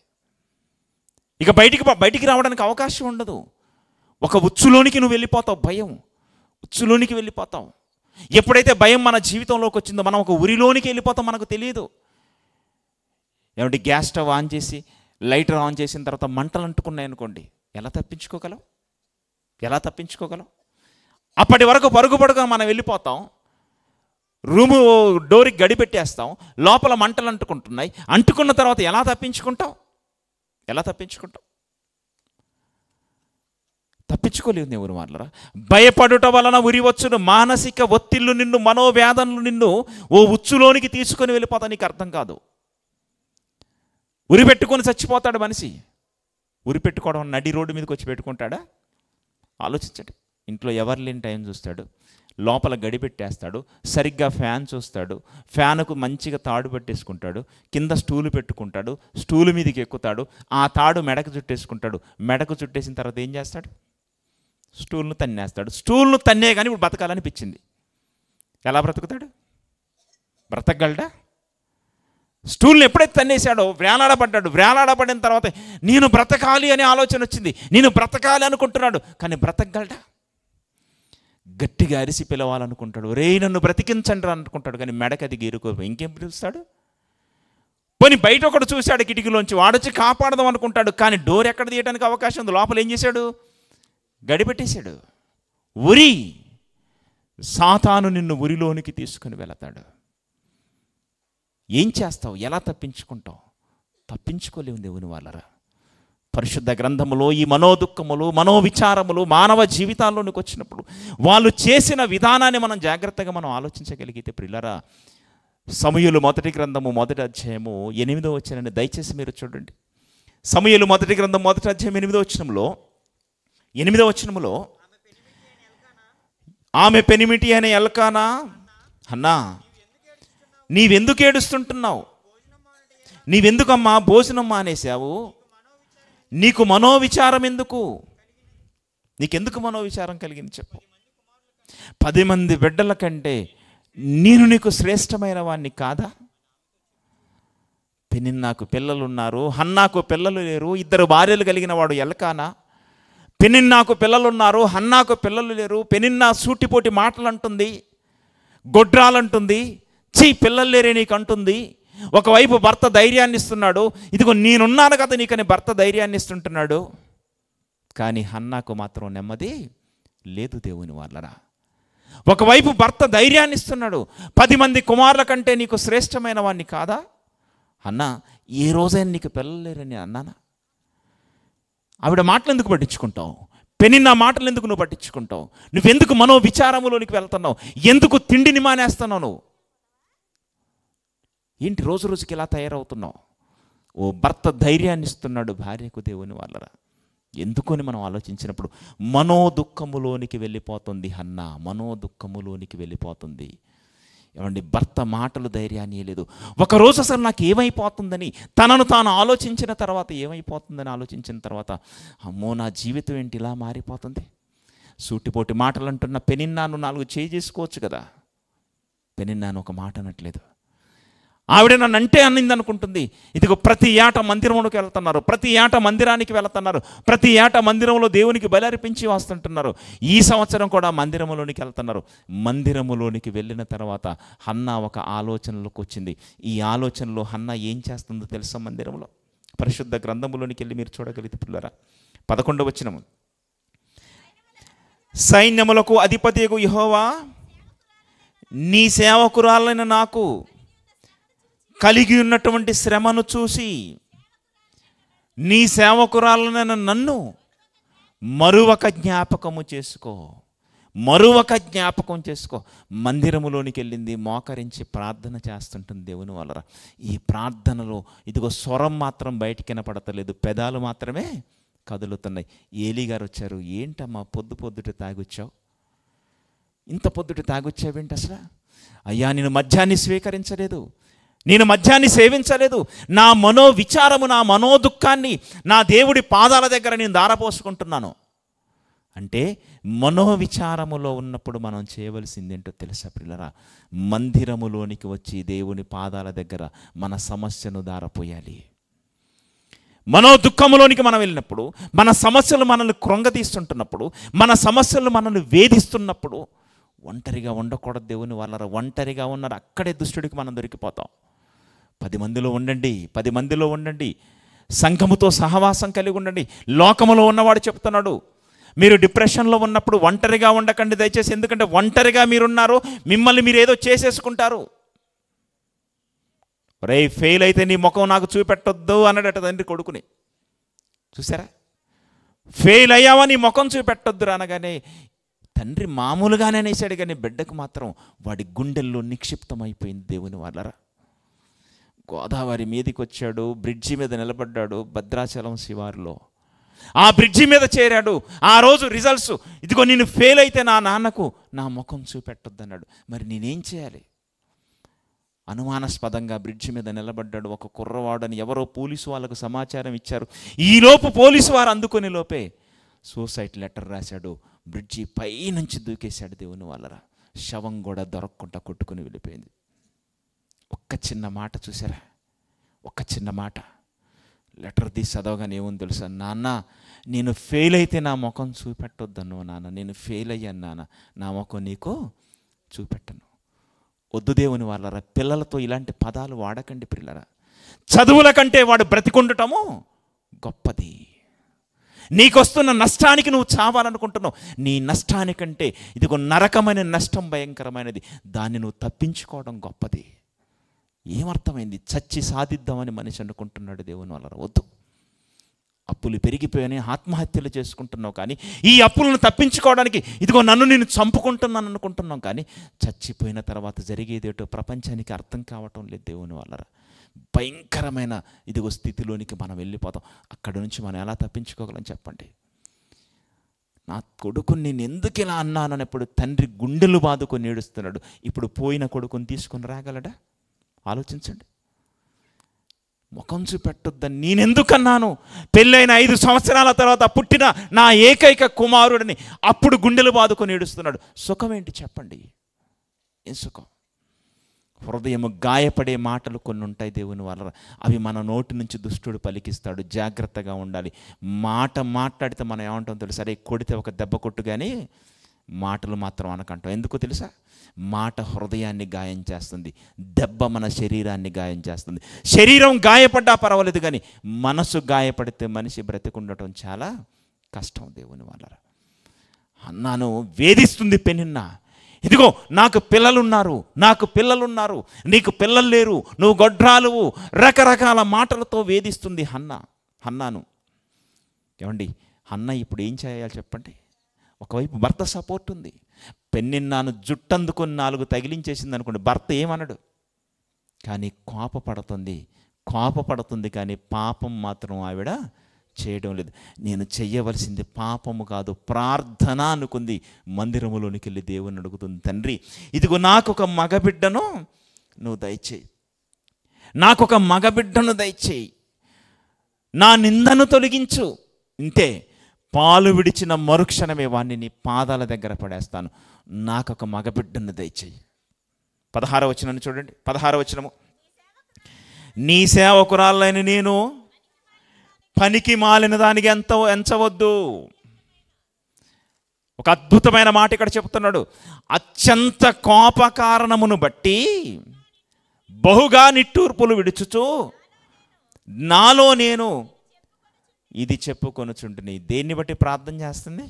ఇక బయటికి రావడానికి అవకాశం ఉండదు. ఒక ఉచ్చులోనికి నువ్వు వెళ్ళిపోతావు, భయం ఉచ్చులోనికి వెళ్ళిపోతావు. ఎప్పుడైతే భయం మన జీవితంలోకి వచ్చిందో మనం ఒక ఉరిలోనికి వెళ్ళిపోతాం, మనకు తెలియదు. ఏమంటే గ్యాస్ స్టవ్ ఆన్ చేసి లైటర్ ఆన్ చేసిన తర్వాత మంటలు అంటుకున్నాయి అనుకోండి, ఎలా తప్పించుకోగలం? అప్పటి వరకు పరుగుగా మనం వెళ్ళిపోతాం, రూము డోర్కి గడి పెట్టేస్తాం, లోపల మంటలు అంటుకుంటున్నాయి. అంటుకున్న తర్వాత ఎలా తప్పించుకుంటావు? తప్పించుకోలేవు దేవుని వాళ్ళరా. భయపడుట వలన ఉరి వచ్చును, మానసిక ఒత్తిళ్ళు నిన్ను, మనోవేదనలు నిన్ను ఓ ఉచ్చులోనికి తీసుకొని వెళ్ళిపోతా. నీకు అర్థం కాదు. ఉరి పెట్టుకొని చచ్చిపోతాడు మనిషి. ఉరి పెట్టుకోవడం నడి రోడ్డు మీదకి వచ్చి పెట్టుకుంటాడా? ఆలోచించండి. ఇంట్లో ఎవరు లేని టైం చూస్తాడు, లోపల గడి పెట్టేస్తాడు, సరిగ్గా ఫ్యాన్ చూస్తాడు, ఫ్యాన్కు మంచిగా తాడు పెట్టేసుకుంటాడు, కింద స్టూలు పెట్టుకుంటాడు, స్టూలు మీదకి ఎక్కుతాడు, ఆ తాడు మెడకు చుట్టేసుకుంటాడు. మెడకు చుట్టేసిన తర్వాత ఏం చేస్తాడు? స్టూల్ను తన్నేస్తాడు. స్టూల్ను తన్నే కానీ ఇప్పుడు బతకాలనిపించింది. ఎలా బ్రతుకుతాడు? బ్రతకగలడా? స్టూల్ని ఎప్పుడైతే తన్నేశాడో వేలాడబడ్డాడు. వేలాడబడిన తర్వాత నేను బ్రతకాలి అనే ఆలోచన వచ్చింది, నేను బ్రతకాలి అనుకుంటున్నాడు. కానీ బ్రతకగలడా? గట్టిగా అరిసి పిలవాలనుకుంటాడు, రే నన్ను బ్రతికించండి అనుకుంటాడు. కానీ మెడకది గీరుకోరు. ఇంకేం పిలుస్తాడు? పోనీ బయట ఒకడు చూశాడు కిటికీలోంచి, వాడొచ్చి కాపాడదాం అనుకుంటాడు. కానీ డోర్ ఎక్కడ తీయడానికి అవకాశం ఉంది? లోపల ఏం చేశాడు? గడిపెట్టేశాడు. ఉరి, సాతాను నిన్ను ఉరిలోనికి తీసుకుని వెళతాడు. ఏం చేస్తావు? ఎలా తప్పించుకుంటావు? తప్పించుకోలేము దేవుని వాళ్ళరా. పరిశుద్ధ గ్రంథములో ఈ మనోదుఃఖములు, మనోవిచారములు మానవ జీవితాల్లోనికి వచ్చినప్పుడు వాళ్ళు చేసిన విధానాన్ని మనం జాగ్రత్తగా మనం ఆలోచించగలిగితే ప్రియులారా, సమూయేలు మొదటి గ్రంథము మొదటి అధ్యాయము 8వ వచనాన్ని దయచేసి మీరు చూడండి. సమూయేలు మొదటి గ్రంథం మొదటి అధ్యాయం 8వ వచనములో ఆమె పెనిమిటి అనే ఎల్కానా, అన్నా నీవెందుకు ఏడుస్తుంటున్నావు? నీవెందుకమ్మా భోజనం మానేశావు? నీకు మనోవిచారం ఎందుకు? నీకెందుకు మనోవిచారం కలిగింది చెప్పు. 10 మంది బిడ్డల కంటే నేను నీకు శ్రేష్టమైన వాడిని కాదా? పెనిన్నాకు పిల్లలున్నారు, హన్నాకు పిల్లలు లేరు, 2 భార్యలు కలిగిన వాడు ఎల్కానా. పెనిన్నాకు పిల్లలున్నారు, హన్నాకు పిల్లలు లేరు. పెనిన్నా సూటిపోటి మాటలు అంటుంది, గొడ్రాలంటుంది, పిల్లలు లేరే నీకు అంటుంది. ఒకవైపు భర్త ధైర్యాన్ని ఇస్తున్నాడు, ఇదిగో నేనున్నాను కదా నీకని భర్త ధైర్యాన్ని ఇస్తుంటున్నాడు. కానీ హన్నాకు మాత్రం నెమ్మది లేదు దేవుని వాళ్ళరా. ఒకవైపు భర్త ధైర్యాన్ని ఇస్తున్నాడు, 10 మంది కుమారుల కంటే నీకు శ్రేష్టమైన వాడిని కాదా? అన్నా ఏ రోజైనా నీకు పిల్లలు లేరని అన్నానా? ఆవిడ మాటలు ఎందుకు పట్టించుకుంటావు? పెనిన్న మాటలు ఎందుకు నువ్వు పట్టించుకుంటావు? నువ్వెందుకు మనో విచారములోనికి వెళ్తున్నావు? ఎందుకు తిండిని మానేస్తున్నావు నువ్వు? ఏంటి రోజు రోజుకి ఇలా తయారవుతున్నావు? ఓ భర్త ధైర్యాన్ని ఇస్తున్నాడు భార్యకు దేవుని వాళ్ళరా. ఎందుకని మనం ఆలోచించినప్పుడు మనోదుఃఖములోనికి వెళ్ళిపోతుంది హన్నా, మనోదుఃఖములోనికి వెళ్ళిపోతుంది. ఏమండి, భర్త మాటలు ధైర్యాన్ని లేదు. ఒకరోజు అసలు నాకు ఏమైపోతుందని తనను తాను ఆలోచించిన తర్వాత, ఏమైపోతుందని ఆలోచించిన తర్వాత, అమ్మో నా జీవితం ఏంటి ఇలా మారిపోతుంది. సూటిపోటి మాటలు అంటున్న పెనిన్నాను 4 చేసుకోవచ్చు కదా. పెనిన్నాను ఒక మాట అనట్లేదు. ఆవిడ నన్ను అంటే అన్నింది అనుకుంటుంది. ఇదిగో ప్రతి ఏట మందిరంలోకి వెళ్తున్నారు, ప్రతి ఏట మందిరానికి వెళ్తున్నారు, ప్రతి ఏట మందిరంలో దేవునికి బలి అర్పించి వస్తుంటున్నారు. ఈ సంవత్సరం కూడా మందిరంలోనికి వెళ్తున్నారు. మందిరంలోనికి వెళ్ళిన తర్వాత హన్నా ఒక ఆలోచనలోకి వచ్చింది. ఈ ఆలోచనలో హన్నా ఏం చేస్తుందో తెలుసా? మందిరంలో పరిశుద్ధ గ్రంథములోనికి వెళ్ళి మీరు చూడగలిగితే పిల్లరా, 11వ వచనము, సైన్యములకు అధిపతియగు యెహోవా నీ సేవకురాలైన నాకు కలిగి ఉన్నటువంటి శ్రమను చూసి నీ సేవకురాలైన నన్ను మరువక జ్ఞాపకం చేసుకో. మందిరములోనికి వెళ్ళింది, మోకరించి ప్రార్థన చేస్తుంటుంది దేవుని వాళ్ళరా. ఈ ప్రార్థనలో ఇదిగో స్వరం మాత్రం బయటికి వినపడతలేదు, పెదాలు మాత్రమే కదులుతున్నాయి. ఏలీ గారు వచ్చారు. ఏంటమ్మా పొద్దుట తాగొచ్చావు? ఇంత పొద్దుట తాగొచ్చావేంటి అసలు? అయ్యా నేను మద్యాన్ని స్వీకరించలేదు, నేను మద్యాన్ని సేవించలేదు. నా మనోవిచారము, నా మనోదుఃఖాన్ని నా దేవుడి పాదాల దగ్గర నేను ధారపోసుకుంటున్నాను. అంటే మనోవిచారములో ఉన్నప్పుడు మనం చేయవలసింది ఏంటో తెలుసా పిల్లరా? మందిరములోనికి వచ్చి దేవుని పాదాల దగ్గర మన సమస్యను ధారపోయాలి. మనోదుఃఖములోనికి మనం వెళ్ళినప్పుడు, మన సమస్యలు మనల్ని కృంగతీస్తుంటున్నప్పుడు, మన సమస్యలు మనల్ని వేధిస్తున్నప్పుడు ఒంటరిగా ఉండకూడదు దేవుని వాళ్ళరా. ఒంటరిగా ఉన్నారు, అక్కడే దుష్టుడికి మనం దొరికిపోతాం. 10 మందిలో ఉండండి, సంఘముతో సహవాసం కలిగి ఉండండి. లోకములో ఉన్నవాడు చెప్తున్నాడు, మీరు డిప్రెషన్లో ఉన్నప్పుడు ఒంటరిగా ఉండకండి దయచేసి. ఎందుకంటే ఒంటరిగా మీరున్నారు, మిమ్మల్ని మీరు ఏదో చేసేసుకుంటారు. రే ఫెయిల్ అయితే నీ ముఖం నాకు చూపెట్టొద్దు అన్నాడట తండ్రి కొడుకుని. చూసారా? ఫెయిల్ అయ్యావా నీ ముఖం చూపెట్టొద్దు అనగానే తండ్రి మామూలుగానే అనేసాడు, కానీ బిడ్డకు మాత్రం వాడి గుండెల్లో నిక్షిప్తమైపోయింది దేవుని వాళ్ళరా. గోదావరి మీదకి వచ్చాడు, బ్రిడ్జి మీద నిలబడ్డాడు భద్రాచలం శివారులో. ఆ బ్రిడ్జి మీద చేరాడు. ఆ రోజు రిజల్ట్స్, ఇదిగో నేను ఫెయిల్ అయితే నా నాన్నకు నా ముఖం చూపెట్టొద్దు అన్నాడు. మరి నేనేం చేయాలి? అనుమానాస్పదంగా బ్రిడ్జి మీద నిలబడ్డాడు. ఒక కుర్రవాడని ఎవరో పోలీసు వాళ్ళకు సమాచారం ఇచ్చారు. ఈలోపు పోలీసు వారు అందుకునే లోపే సూసైడ్ లెటర్ రాశాడు. బ్రిడ్జి పై నుంచి దూకేశాడు దేవుని వాళ్ళరా. శవం కూడా దొరకకుండా కొట్టుకుని వెళ్ళిపోయింది. ఒక్క చిన్న మాట చూసారా? ఒక్క చిన్న మాట లెటర్ తీసి చదవగానే ఏముంది తెలుసా? నాన్న నేను ఫెయిల్ అయితే నా ముఖం చూపెట్టొద్దను నాన్న, నేను ఫెయిల్ అయ్యాను నాన్న, నా ముఖం నీకు చూపెట్టను. వద్దు దేవుని వాళ్ళరా, పిల్లలతో ఇలాంటి పదాలు వాడకండి పిల్లరా. చదువుల కంటే వాడు బ్రతికుండటము గొప్పది. నీకొస్తున్న నష్టానికి నువ్వు చావాలనుకుంటున్నావు. నీ నష్టానికంటే ఇదిగో నరకమైన నష్టం భయంకరమైనది, దాన్ని నువ్వు తప్పించుకోవడం గొప్పది. ఏమర్థమైంది? చచ్చి సాధిద్దామని మనిషి అనుకుంటున్నాడు. దేవుని వల్ల వద్దు. అప్పులు పెరిగిపోయాయని ఆత్మహత్యలు చేసుకుంటున్నావు, కానీ ఈ అప్పులను తప్పించుకోవడానికి ఇదిగో నన్ను నేను చంపుకుంటున్నాను అనుకుంటున్నాం, కానీ చచ్చిపోయిన తర్వాత జరిగేదేటో ప్రపంచానికి అర్థం కావటం లేదు. దేవుని వల్ల భయంకరమైన ఇదిగో స్థితిలోనికి మనం వెళ్ళిపోతాం. అక్కడి నుంచి మనం ఎలా తప్పించుకోగలం చెప్పండి? నా కొడుకుని నేను ఎందుకు ఇలా అన్నాను అన్నప్పుడు తండ్రి గుండెలు బాదుకొని ఏడుస్తున్నాడు. ఇప్పుడు పోయిన కొడుకుని తీసుకొని రాగలడా? ఆలోచించండి. ముఖం చూపెట్టొద్దని నేనెందుకన్నాను? పెళ్ళైన 5 సంవత్సరాల తర్వాత పుట్టిన నా ఏకైక కుమారుడిని అప్పుడు గుండెలు బాదుకొని ఏడుస్తున్నాడు. సుఖం ఏంటి చెప్పండి? ఏం సుఖం? హృదయము గాయపడే మాటలు కొన్ని ఉంటాయి దేవుని వల్ల. అవి మన నోటి నుంచి దుష్టుడు పలికిస్తాడు. జాగ్రత్తగా ఉండాలి. మాట మాట్లాడితే మనం ఏమంటాం తెలుసా? సరే కొడితే ఒక దెబ్బ కొట్టు, కానీ మాటలు మాత్రం అనకంటాం. ఎందుకో తెలుసా? మాట హృదయాన్ని గాయం చేస్తుంది, దెబ్బ మన శరీరాన్ని గాయం చేస్తుంది. శరీరం గాయపడ్డా పర్వాలేదు, కానీ మనసు గాయపడితే మనిషి బ్రతికుండటం చాలా కష్టం. దేవుని వల్ల అన్నాను వేధిస్తుంది పెనిన్న. ఇదిగో నాకు పిల్లలున్నారు, నాకు పిల్లలున్నారు, నీకు పిల్లలు లేరు, నువ్వు గొడ్రాలువు, రకరకాల మాటలతో వేధిస్తుంది హన్నాను. ఏమండి, హన్న ఇప్పుడు ఏం చేయాలి చెప్పండి? ఒకవైపు భర్త సపోర్ట్ ఉంది. పెన్నిన్నాను జుట్టందుకొని 4 తగిలించేసింది అనుకోండి, భర్త ఏమనడు, కానీ కోపపడుతుంది, కానీ పాపం మాత్రం ఆవిడ చేయడం లేదు. నేను చెయ్యవలసింది పాపము కాదు, ప్రార్థన అనుకుంది. మందిరములోనికి వెళ్ళి దేవుని అడుగుతుంది, తండ్రి ఇదిగో నాకొక మగబిడ్డను నువ్వు దయచేయి, నాకొక మగబిడ్డను దయచేయి, నా నిందను తొలగించు. ఇంతే, పాలు విడిచిన మరుక్షణమే వాణ్ణి నీ పాదాల దగ్గర పడేస్తాను, నాకొక మగబిడ్డను దయచేయి. 16వ వచనం చూడండి. 16వ వచనము, నీ సేవకురాలైన నేను పనికి మాలిన దానికి ఎంచవద్దు. ఒక అద్భుతమైన మాట ఇక్కడ చెప్తున్నాడు. అత్యంత కోప కారణమును బట్టి బహుగా నిట్టూర్పులు విడుచుచు నాలో నేను ఇది చెప్పుకొనుచుంటుని. దేన్ని బట్టి ప్రార్థన చేస్తుంది?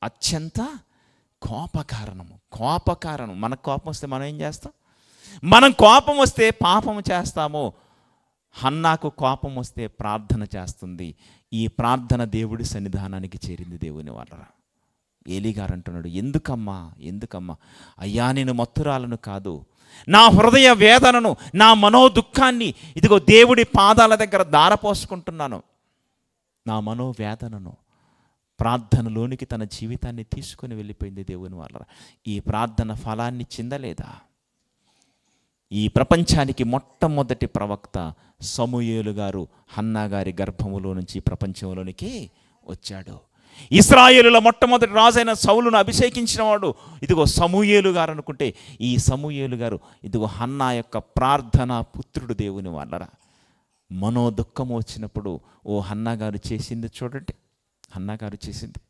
అత్యంత కోపకారణం. మనకు కోపం వస్తే మనం ఏం చేస్తాం? మనం కోపం వస్తే పాపము చేస్తాము. హన్నాకు కోపం వస్తే ప్రార్థన చేస్తుంది. ఈ ప్రార్థన దేవుడి సన్నిధానానికి చేరింది. దేవుని వల్ల ఏలీ గారు అంటున్నాడు, ఎందుకమ్మా? అయ్యా, నేను మత్తురాలను కాదు, నా హృదయ వేదనను, నా మనోదుఃఖాన్ని ఇదిగో దేవుడి పాదాల దగ్గర దారపోసుకుంటున్నాను. నా మనోవేదనను ప్రార్థనలోనికి తన జీవితాన్ని తీసుకొని వెళ్ళిపోయింది దేవుని వల్ల. ఈ ప్రార్థన ఫలాన్ని చిందలేదా? ఈ ప్రపంచానికి మొట్టమొదటి ప్రవక్త సమూయేలు గారు హన్నా గారి గర్భములో నుంచి ప్రపంచంలోనికి వచ్చాడు. ఇశ్రాయేలుల మొట్టమొదటి రాజైన సౌలును అభిషేకించిన వాడు ఇదిగో సమూయేలు గారు అనుకుంటే, ఈ సమూయేలు గారు ఇదిగో హన్నా యొక్క ప్రార్థన పుత్రుడు. దేవుని వాళ్ళరా, మనోదుఖము వచ్చినప్పుడు ఓ హన్నా గారు చేసింది చూడండి. హన్నా గారు చేసింది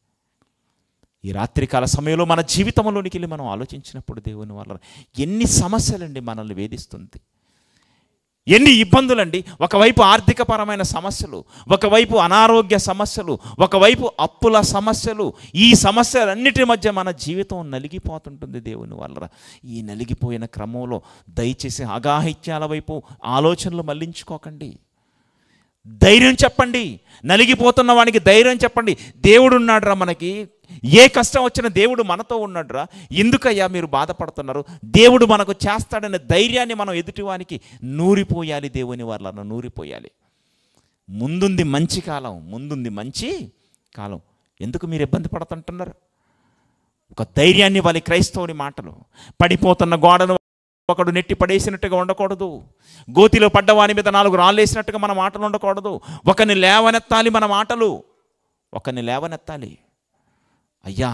ఈ రాత్రికాల సమయంలో మన జీవితంలోనికి వెళ్ళి మనం ఆలోచించినప్పుడు దేవుని వల్ల ఎన్ని సమస్యలండి మనల్ని వేధిస్తుంది, ఎన్ని ఇబ్బందులండి. ఒకవైపు ఆర్థికపరమైన సమస్యలు, ఒకవైపు అనారోగ్య సమస్యలు, ఒకవైపు అప్పుల సమస్యలు. ఈ సమస్యలన్నిటి మధ్య మన జీవితం నలిగిపోతుంటుంది దేవుని వల్ల. ఈ నలిగిపోయిన క్రమంలో దయచేసి అగాహిత్యాల వైపు ఆలోచనలు మళ్లించుకోకండి. ధైర్యం చెప్పండి. నలిగిపోతున్న వానికి ధైర్యం చెప్పండి. దేవుడు ఉన్నాడురా, మనకి ఏ కష్టం వచ్చినా దేవుడు మనతో ఉన్నాడురా, ఎందుకయ్యా మీరు బాధపడుతున్నారు, దేవుడు మనకు చేస్తాడనే ధైర్యాన్ని మనం ఎదుటివానికి నూరిపోయాలి. దేవుని వాళ్ళను నూరిపోయాలి. ముందుంది మంచి కాలం. ఎందుకు మీరు ఇబ్బంది పడుతుంటున్నారు? ఒక ధైర్యాన్ని ఇవ్వాలి. క్రైస్తవుని మాటలు, పడిపోతున్న గోడను ఒకడు నెట్టి పడేసినట్టుగా ఉండకూడదు. గోతిలో పడ్డవాని మీద 4 రాళ్ళు వేసినట్టుగా మన మాటలు ఉండకూడదు. ఒకరిని లేవనెత్తాలి. మన మాటలు ఒకరిని లేవనెత్తాలి. అయ్యా,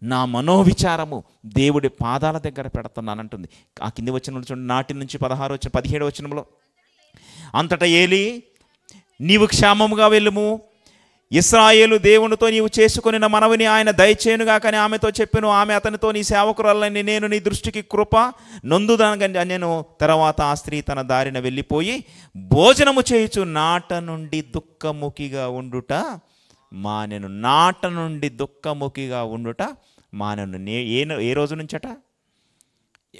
నా మనోవిచారము దేవుడి పాదాల దగ్గర పెడుతున్నానంటుంది. ఆ కింది వచనంలో చూడండి, 4 నుంచి 17 వచనంలో, అంతటా ఏలీ, నీవు క్షేమముగా వెళ్ళుము, ఇశ్రాయేలు దేవునితో నీవు చేసుకొనిన మనవిని ఆయన దయచేయునుగా కానీ ఆమెతో చెప్పెను. ఆమె అతనితో, నీ సేవకురాలని నేను నీ దృష్టికి కృప నొందుదానని నేను. తర్వాత ఆ స్త్రీ తన దారిన వెళ్ళిపోయి భోజనము చేయుచు నాట నుండి దుఃఖముఖిగా ఉండుట మానెను. ఏ రోజు నుంచట?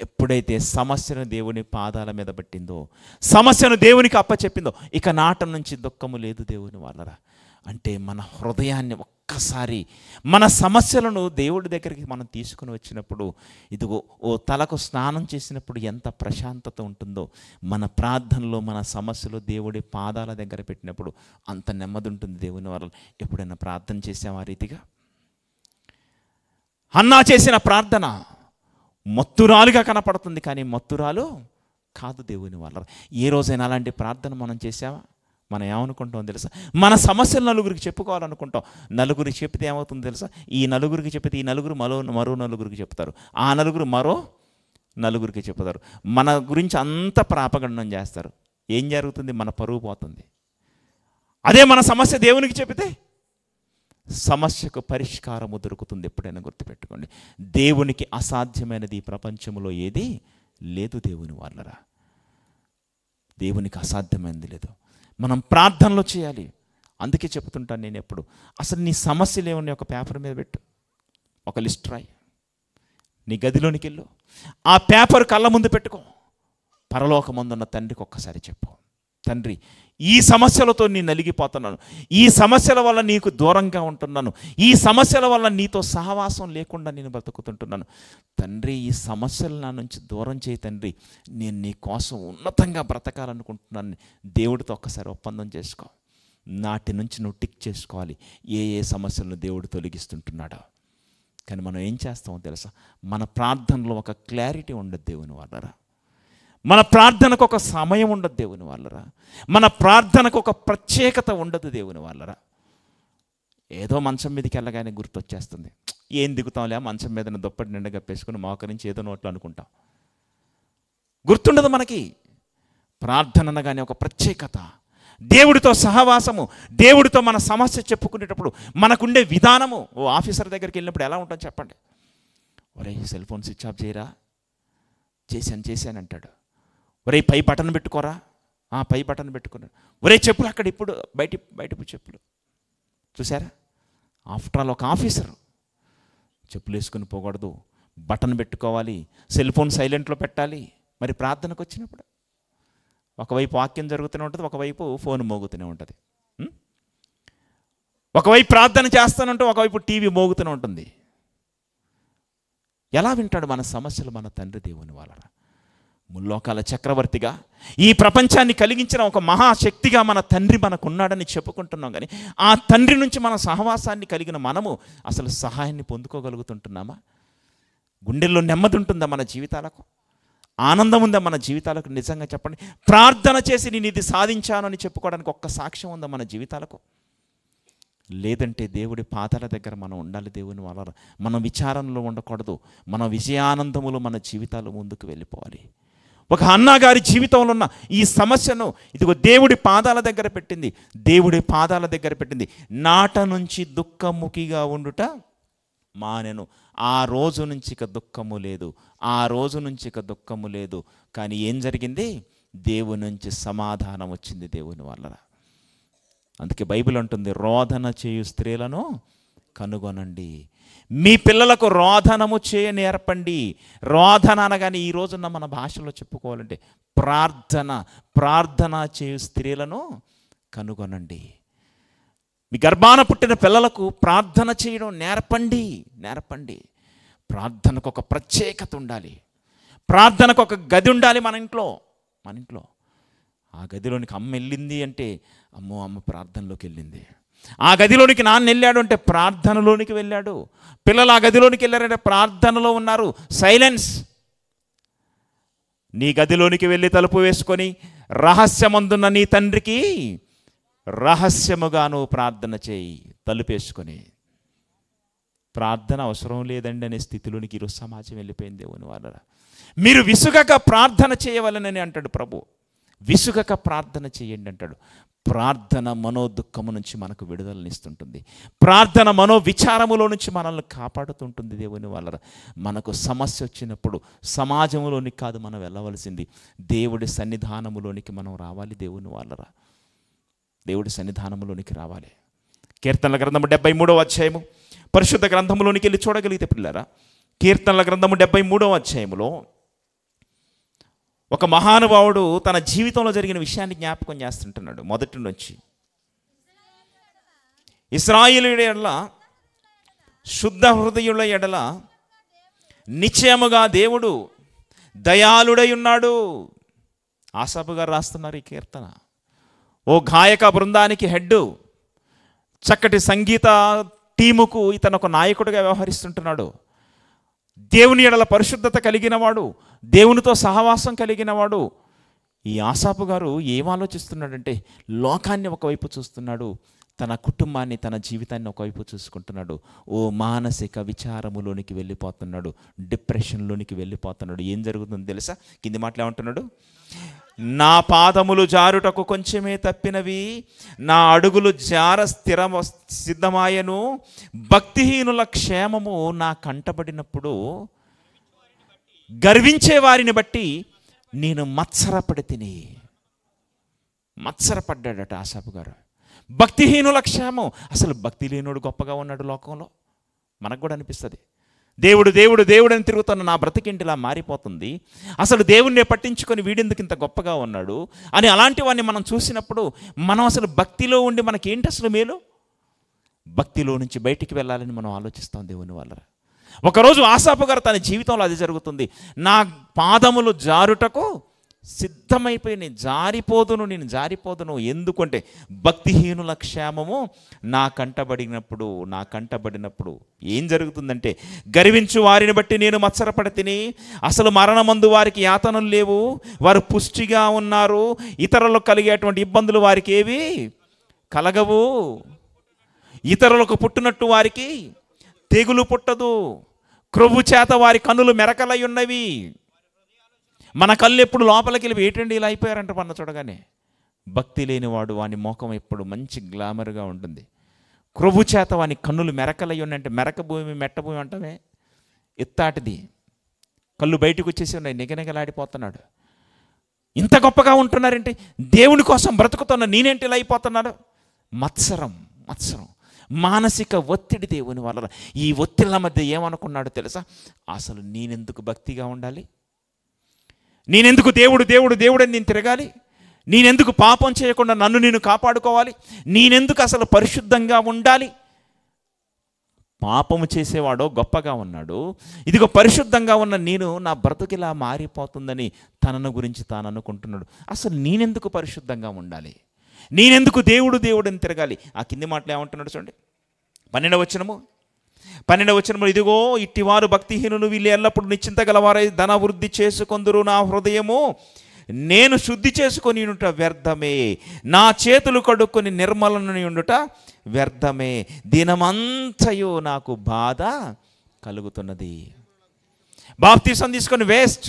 ఎప్పుడైతే సమస్యను దేవుని పాదాల మీద పెట్టిందో, సమస్యను దేవునికి అప్పచెప్పిందో, ఇక నాట నుంచి దుఃఖము లేదు దేవుని వాళ్ళరా. అంటే మన హృదయాన్ని ఒక్కసారి, మన సమస్యలను దేవుడి దగ్గరికి మనం తీసుకుని వచ్చినప్పుడు, ఇదిగో ఓ తలకు స్నానం చేసినప్పుడు ఎంత ప్రశాంతత ఉంటుందో, మన ప్రార్థనలో మన సమస్యలు దేవుడి పాదాల దగ్గర పెట్టినప్పుడు అంత నెమ్మది ఉంటుంది దేవుని వాళ్ళు. ఎప్పుడైనా ప్రార్థన చేసాం ఆ రీతిగా? హన్నా చేసిన ప్రార్థన మత్తురాలుగా కనపడుతుంది, కానీ మత్తురాలు కాదు దేవుని వాళ్ళ. ఏ రోజైనా అలాంటి ప్రార్థన మనం చేసామా? మనం ఏమనుకుంటాం తెలుసా? మన సమస్యలు నలుగురికి చెప్పుకోవాలనుకుంటాం. నలుగురికి చెప్తే ఏమవుతుందో తెలుసా? ఈ నలుగురికి చెప్తే ఈ నలుగురు మరో నలుగురికి చెప్తారు, ఆ నలుగురు మరో నలుగురికి చెప్తారు. మన గురించి అంత ప్రాపగండం చేస్తారు. ఏం జరుగుతుంది? మన పరువు పోతుంది. అదే మన సమస్య దేవునికి చెబితే సమస్యకు పరిష్కారము దొరుకుతుంది. ఎప్పుడైనా గుర్తుపెట్టుకోండి, దేవునికి అసాధ్యమైనది ఈ ప్రపంచంలో ఏది లేదు దేవుని వాళ్ళరా. దేవునికి అసాధ్యమైనది లేదు. మనం ప్రార్థనలో చేయాలి. అందుకే చెప్తుంటాను నేను ఎప్పుడు, అసలు నీ సమస్యలు ఏమన్నా ఒక పేపర్ మీద పెట్టు, ఒక లిస్ట్ రాయి, నీ గదిలోనికి వెళ్ళు, ఆ పేపర్ కళ్ళ ముందు పెట్టుకో, పరలోకమందున్న తండ్రికి ఒక్కసారి చెప్పు, తండ్రి ఈ సమస్యలతో నేను నలిగిపోతున్నాను, ఈ సమస్యల వల్ల నీకు దూరంగా ఉంటున్నాను, ఈ సమస్యల వల్ల నీతో సహవాసం లేకుండా నేను బ్రతుకుతుంటున్నాను తండ్రి, ఈ సమస్యలు నా నుంచి దూరం చేయి తండ్రి, నేను నీ కోసం ఉన్నతంగా బ్రతకాలనుకుంటున్నాను. దేవుడితో ఒక్కసారి ఒప్పందం చేసుకో. నాటి నుంచి నువ్వు టిక్ చేసుకోవాలి ఏ ఏ సమస్యలను దేవుడు తొలగిస్తుంటున్నాడో. కానీ మనం ఏం చేస్తామో తెలుసా? మన ప్రార్థనలో ఒక క్లారిటీ ఉండదు దేవుని వాళ్ళరా. మన ప్రార్థనకు ఒక సమయం ఉండదు దేవుని వాళ్ళరా. మన ప్రార్థనకు ఒక ప్రత్యేకత ఉండదు దేవుని వాళ్ళరా. ఏదో మంచం మీదకి వెళ్ళగానే గుర్తొచ్చేస్తుంది, ఏం దిగుతాంలే మంచం మీద దుప్పటి నిండా కప్పేసుకుని మోకరించి ఏదో నోట్లో అనుకుంటాం. గుర్తుండదు మనకి. ప్రార్థన అనగానే ఒక ప్రత్యేకత, దేవుడితో సహవాసము, దేవుడితో మన సమస్య చెప్పుకునేటప్పుడు మనకుండే విధానము. ఓ ఆఫీసర్ దగ్గరికి వెళ్ళినప్పుడు ఎలా ఉంటుంది చెప్పండి? ఒరే సెల్ ఫోన్ స్విచ్ ఆఫ్ చేయరా, చేశాను అంటాడు. ఒరే పై బటన్ పెట్టుకోరా, పై బటన్ పెట్టుకున్నాడు. ఒరే చెప్పులు అక్కడ ఇప్పుడు బయట చెప్పులు చూసారా? ఆఫ్టర్ ఆల్ ఒక ఆఫీసరు. చెప్పులు వేసుకుని పోకూడదు, బటన్ పెట్టుకోవాలి, సెల్ ఫోన్ సైలెంట్లో పెట్టాలి. మరి ప్రార్థనకు వచ్చినప్పుడు ఒకవైపు వాక్యం జరుగుతూనే ఉంటుంది, ఒకవైపు ఫోన్ మోగుతూనే ఉంటుంది. ఒకవైపు ప్రార్థన చేస్తానంటే ఒకవైపు టీవీ మోగుతూనే ఉంటుంది. ఎలా వింటాడు మన సమస్యలు మన తండ్రి దేవుని వాళ్ళరా? ముల్లోకాల చక్రవర్తిగా ఈ ప్రపంచాన్ని కలిగించిన ఒక మహాశక్తిగా మన తండ్రి మనకున్నాడని చెప్పుకుంటున్నాం. కానీ ఆ తండ్రి నుంచి మన సహవాసాన్ని కలిగిన మనము అసలు సహాయాన్ని పొందుకోగలుగుతుంటున్నామా? గుండెల్లో నెమ్మది ఉంటుందా మన జీవితాలకు? ఆనందం ఉందా మన జీవితాలకు? నిజంగా చెప్పండి, ప్రార్థన చేసి నేను ఇది సాధించాను అని చెప్పుకోవడానికి ఒక్క సాక్ష్యం ఉందా మన జీవితాలకు? లేదంటే దేవుడి పాదాల దగ్గర మనం ఉండాలి దేవుని వాళ్ళ. మనం విచారణలో ఉండకూడదు, మన విజయానందములు మన జీవితాలు ముందుకు వెళ్ళిపోవాలి. ఒక హన్నా గారి జీవితంలో ఉన్న ఈ సమస్యను ఇదిగో దేవుడి పాదాల దగ్గర పెట్టింది. దేవుడి పాదాల దగ్గర పెట్టింది. నాట నుంచి దుఃఖముఖిగా ఉండుట మానెను. ఆ రోజు నుంచి ఇక దుఃఖము లేదు, ఆ రోజు నుంచి ఇక దుఃఖము లేదు. కానీ ఏం జరిగింది? దేవుని నుంచి సమాధానం వచ్చింది దేవుని వల్ల. అందుకే బైబిల్ అంటుంది, రోదన చేయు స్త్రీలను కనుగొనండి, మీ పిల్లలకు రోదనము చేయ నేర్పండి. రోదన అనగానే ఈ రోజున్న మన భాషలో చెప్పుకోవాలంటే ప్రార్థన చేయు స్త్రీలను కనుగొనండి. మీ గర్భాన పుట్టిన పిల్లలకు ప్రార్థన చేయడం నేర్పండి. ప్రార్థనకు ఒక ప్రత్యేకత ఉండాలి, ప్రార్థనకు ఒక గది ఉండాలి మన ఇంట్లో. ఆ గదిలోనికి అమ్మ వెళ్ళింది అంటే అమ్మ ప్రార్థనలోకి వెళ్ళింది. ఆ గదిలోనికి నాన్న వెళ్ళాడు అంటే ప్రార్థనలోనికి వెళ్ళాడు. పిల్లలు ఆ గదిలోనికి వెళ్ళారంటే ప్రార్థనలో ఉన్నారు. సైలెన్స్. నీ గదిలోనికి వెళ్ళి తలుపు వేసుకొని రహస్యమందున్న నీ తండ్రికి రహస్యముగా నువ్వు ప్రార్థన చేయి. తలుపేసుకొని ప్రార్థన అవసరం లేదండి అనే స్థితిలోనికి ఈరోజు సమాజం వెళ్ళిపోయింది దేవుని వాళ్ళ. మీరు విసుగక ప్రార్థన చేయవలనని అంటాడు ప్రభు. విసుగక ప్రార్థన చేయండి అంటాడు. ప్రార్థన మనోదుఃఖము నుంచి మనకు విడుదలనిస్తుంటుంది. ప్రార్థన మనోవిచారములో నుంచి మనల్ని కాపాడుతుంటుంది దేవుని వాళ్ళ. మనకు సమస్య వచ్చినప్పుడు సమాజంలోనికి కాదు మనం వెళ్ళవలసింది, దేవుడి సన్నిధానములోనికి మనం రావాలి దేవుని వాళ్ళరా. దేవుడి సన్నిధానములోనికి రావాలి. కీర్తనల గ్రంథము 73వ అధ్యాయము పరిశుద్ధ గ్రంథములోనికి వెళ్ళి చూడగలిగితే పిల్లరా, కీర్తనల గ్రంథము 73వ అధ్యాయములో ఒక మహానుభావుడు తన జీవితంలో జరిగిన విషయాన్ని జ్ఞాపకం చేస్తుంటున్నాడు. మొదటి నుంచి ఇశ్రాయేలీయుల ఎడల, శుద్ధ హృదయుల ఎడల నిశ్చయముగా దేవుడు దయాళుడై ఉన్నాడు. ఆసాపు గారు రాస్తున్నారు ఈ కీర్తన. ఓ గాయక బృందానికి హెడ్, చక్కటి సంగీత టీముకు ఇతను ఒక నాయకుడిగా వ్యవహరిస్తుంటున్నాడు. దేవుని ఎడల పరిశుద్ధత కలిగినవాడు, దేవునితో సహవాసం కలిగినవాడు. ఈ ఆసాపు గారు ఏం ఆలోచిస్తున్నాడంటే, లోకాన్ని ఒకవైపు చూస్తున్నాడు, తన కుటుంబాన్ని, తన జీవితాన్ని ఒకవైపు చూసుకుంటున్నాడు. ఓ మానసిక విచారములోనికి వెళ్ళిపోతున్నాడు, డిప్రెషన్లోనికి వెళ్ళిపోతున్నాడు. ఏం జరుగుతుందో తెలుసా? కింది మాటలు ఏమంటున్నాడు? నా పాదములు జారుటకు కొంచెమే తప్పినవి, నా అడుగులు జార సిద్ధమాయను. భక్తిహీనుల క్షేమము నా కంటబడినప్పుడు గర్వించే వారిని బట్టి నేను మత్సరపడితిని. మత్సరపడ్డాడట ఆసాపు గారు. భక్తిహీనుల క్షేమం. అసలు భక్తి లేనుడు గొప్పగా ఉన్నాడు లోకంలో. మనకు కూడా అనిపిస్తుంది, దేవుడు దేవుడు దేవుడు అని తిరుగుతున్న నా బ్రతికింటిలా మారిపోతుంది, అసలు దేవుణ్ణి పట్టించుకొని వీడెందుకు ఇంత గొప్పగా ఉన్నాడు అని. అలాంటి వాడిని మనం చూసినప్పుడు మనం అసలు భక్తిలో ఉండి మనకేంటి అసలు మేలు? భక్తిలో నుంచి బయటికి వెళ్ళాలని మనం ఆలోచిస్తాం దేవుని వల్ల. ఒకరోజు ఆసాపు గారు తన జీవితంలో అది జరుగుతుంది. నా పాదములు జారుటకు సిద్ధమైపోయి నేను జారిపోదును. ఎందుకంటే భక్తిహీనుల క్షేమము నా కంటబడినప్పుడు ఏం జరుగుతుందంటే, గర్వించు వారిని బట్టి నేను మత్సరపడితిని. అసలు మరణమందు వారికి యాతనలు లేవు, వారు పుష్టిగా ఉన్నారు. ఇతరులకు కలిగేటువంటి ఇబ్బందులు వారికి ఏవి కలగవు. ఇతరులకు పుట్టినట్టు వారికి తెగులు పుట్టదు. క్రొవ్వు చేత వారి కన్నులు మెరకలై ఉన్నవి. మన కళ్ళు ఎప్పుడు లోపలికి వెళ్ళి ఏంటండి ఇలా అయిపోయారంట పన్న చూడగానే. భక్తి లేనివాడు వాని మోకం ఎప్పుడు మంచి గ్లామర్గా ఉంటుంది. క్రొవ్వు చేత వాని కన్నులు మెరకలై ఉన్నాయంటే, మెరక భూమి మెట్ట భూమి అంటమే ఎత్తాటిది. కళ్ళు బయటకు వచ్చేసి ఉన్నాయి, నిగనిగలాడిపోతున్నాడు. ఇంత గొప్పగా ఉంటున్నారంటే, దేవుని కోసం బ్రతుకుతున్న నేనేంటి ఇలా అయిపోతున్నాడు? మత్సరం, మానసిక ఒత్తిడి దేవుని వల్ల. ఈ ఒత్తిళ్ళ మధ్య ఏమనుకున్నాడు తెలుసా? అసలు నేనెందుకు భక్తిగా ఉండాలి? నేనెందుకు దేవుడు అని నేను తిరగాలి? నేనెందుకు పాపం చేయకుండా నన్ను నేను కాపాడుకోవాలి? నేనెందుకు అసలు పరిశుద్ధంగా ఉండాలి? పాపము చేసేవాడో గొప్పగా ఉన్నాడు, ఇదిగో పరిశుద్ధంగా ఉన్న నేను నా బ్రతుకిలా మారిపోతుందని తనను గురించి తాను అనుకుంటున్నాడు. అసలు నేనెందుకు పరిశుద్ధంగా ఉండాలి? నేనెందుకు దేవుడు అని తిరగాలి? ఆ కింది మాటలు ఏమంటున్నాడు చూడండి. 12వ వచనము, ఇదిగో ఇట్టివారు భక్తిహీనులు, వీళ్ళు ఎల్లప్పుడు నిశ్చింత గలవారై ధన వృద్ధి చేసుకొందురు. నా హృదయము నేను శుద్ధి చేసుకొని ఉండుట వ్యర్థమే, నా చేతులు కడుక్కొని నిర్మలని ఉండుట వ్యర్థమే, దినమంతయు నాకు బాధ కలుగుతున్నది. బాప్తీసం తీసుకొని వేస్ట్,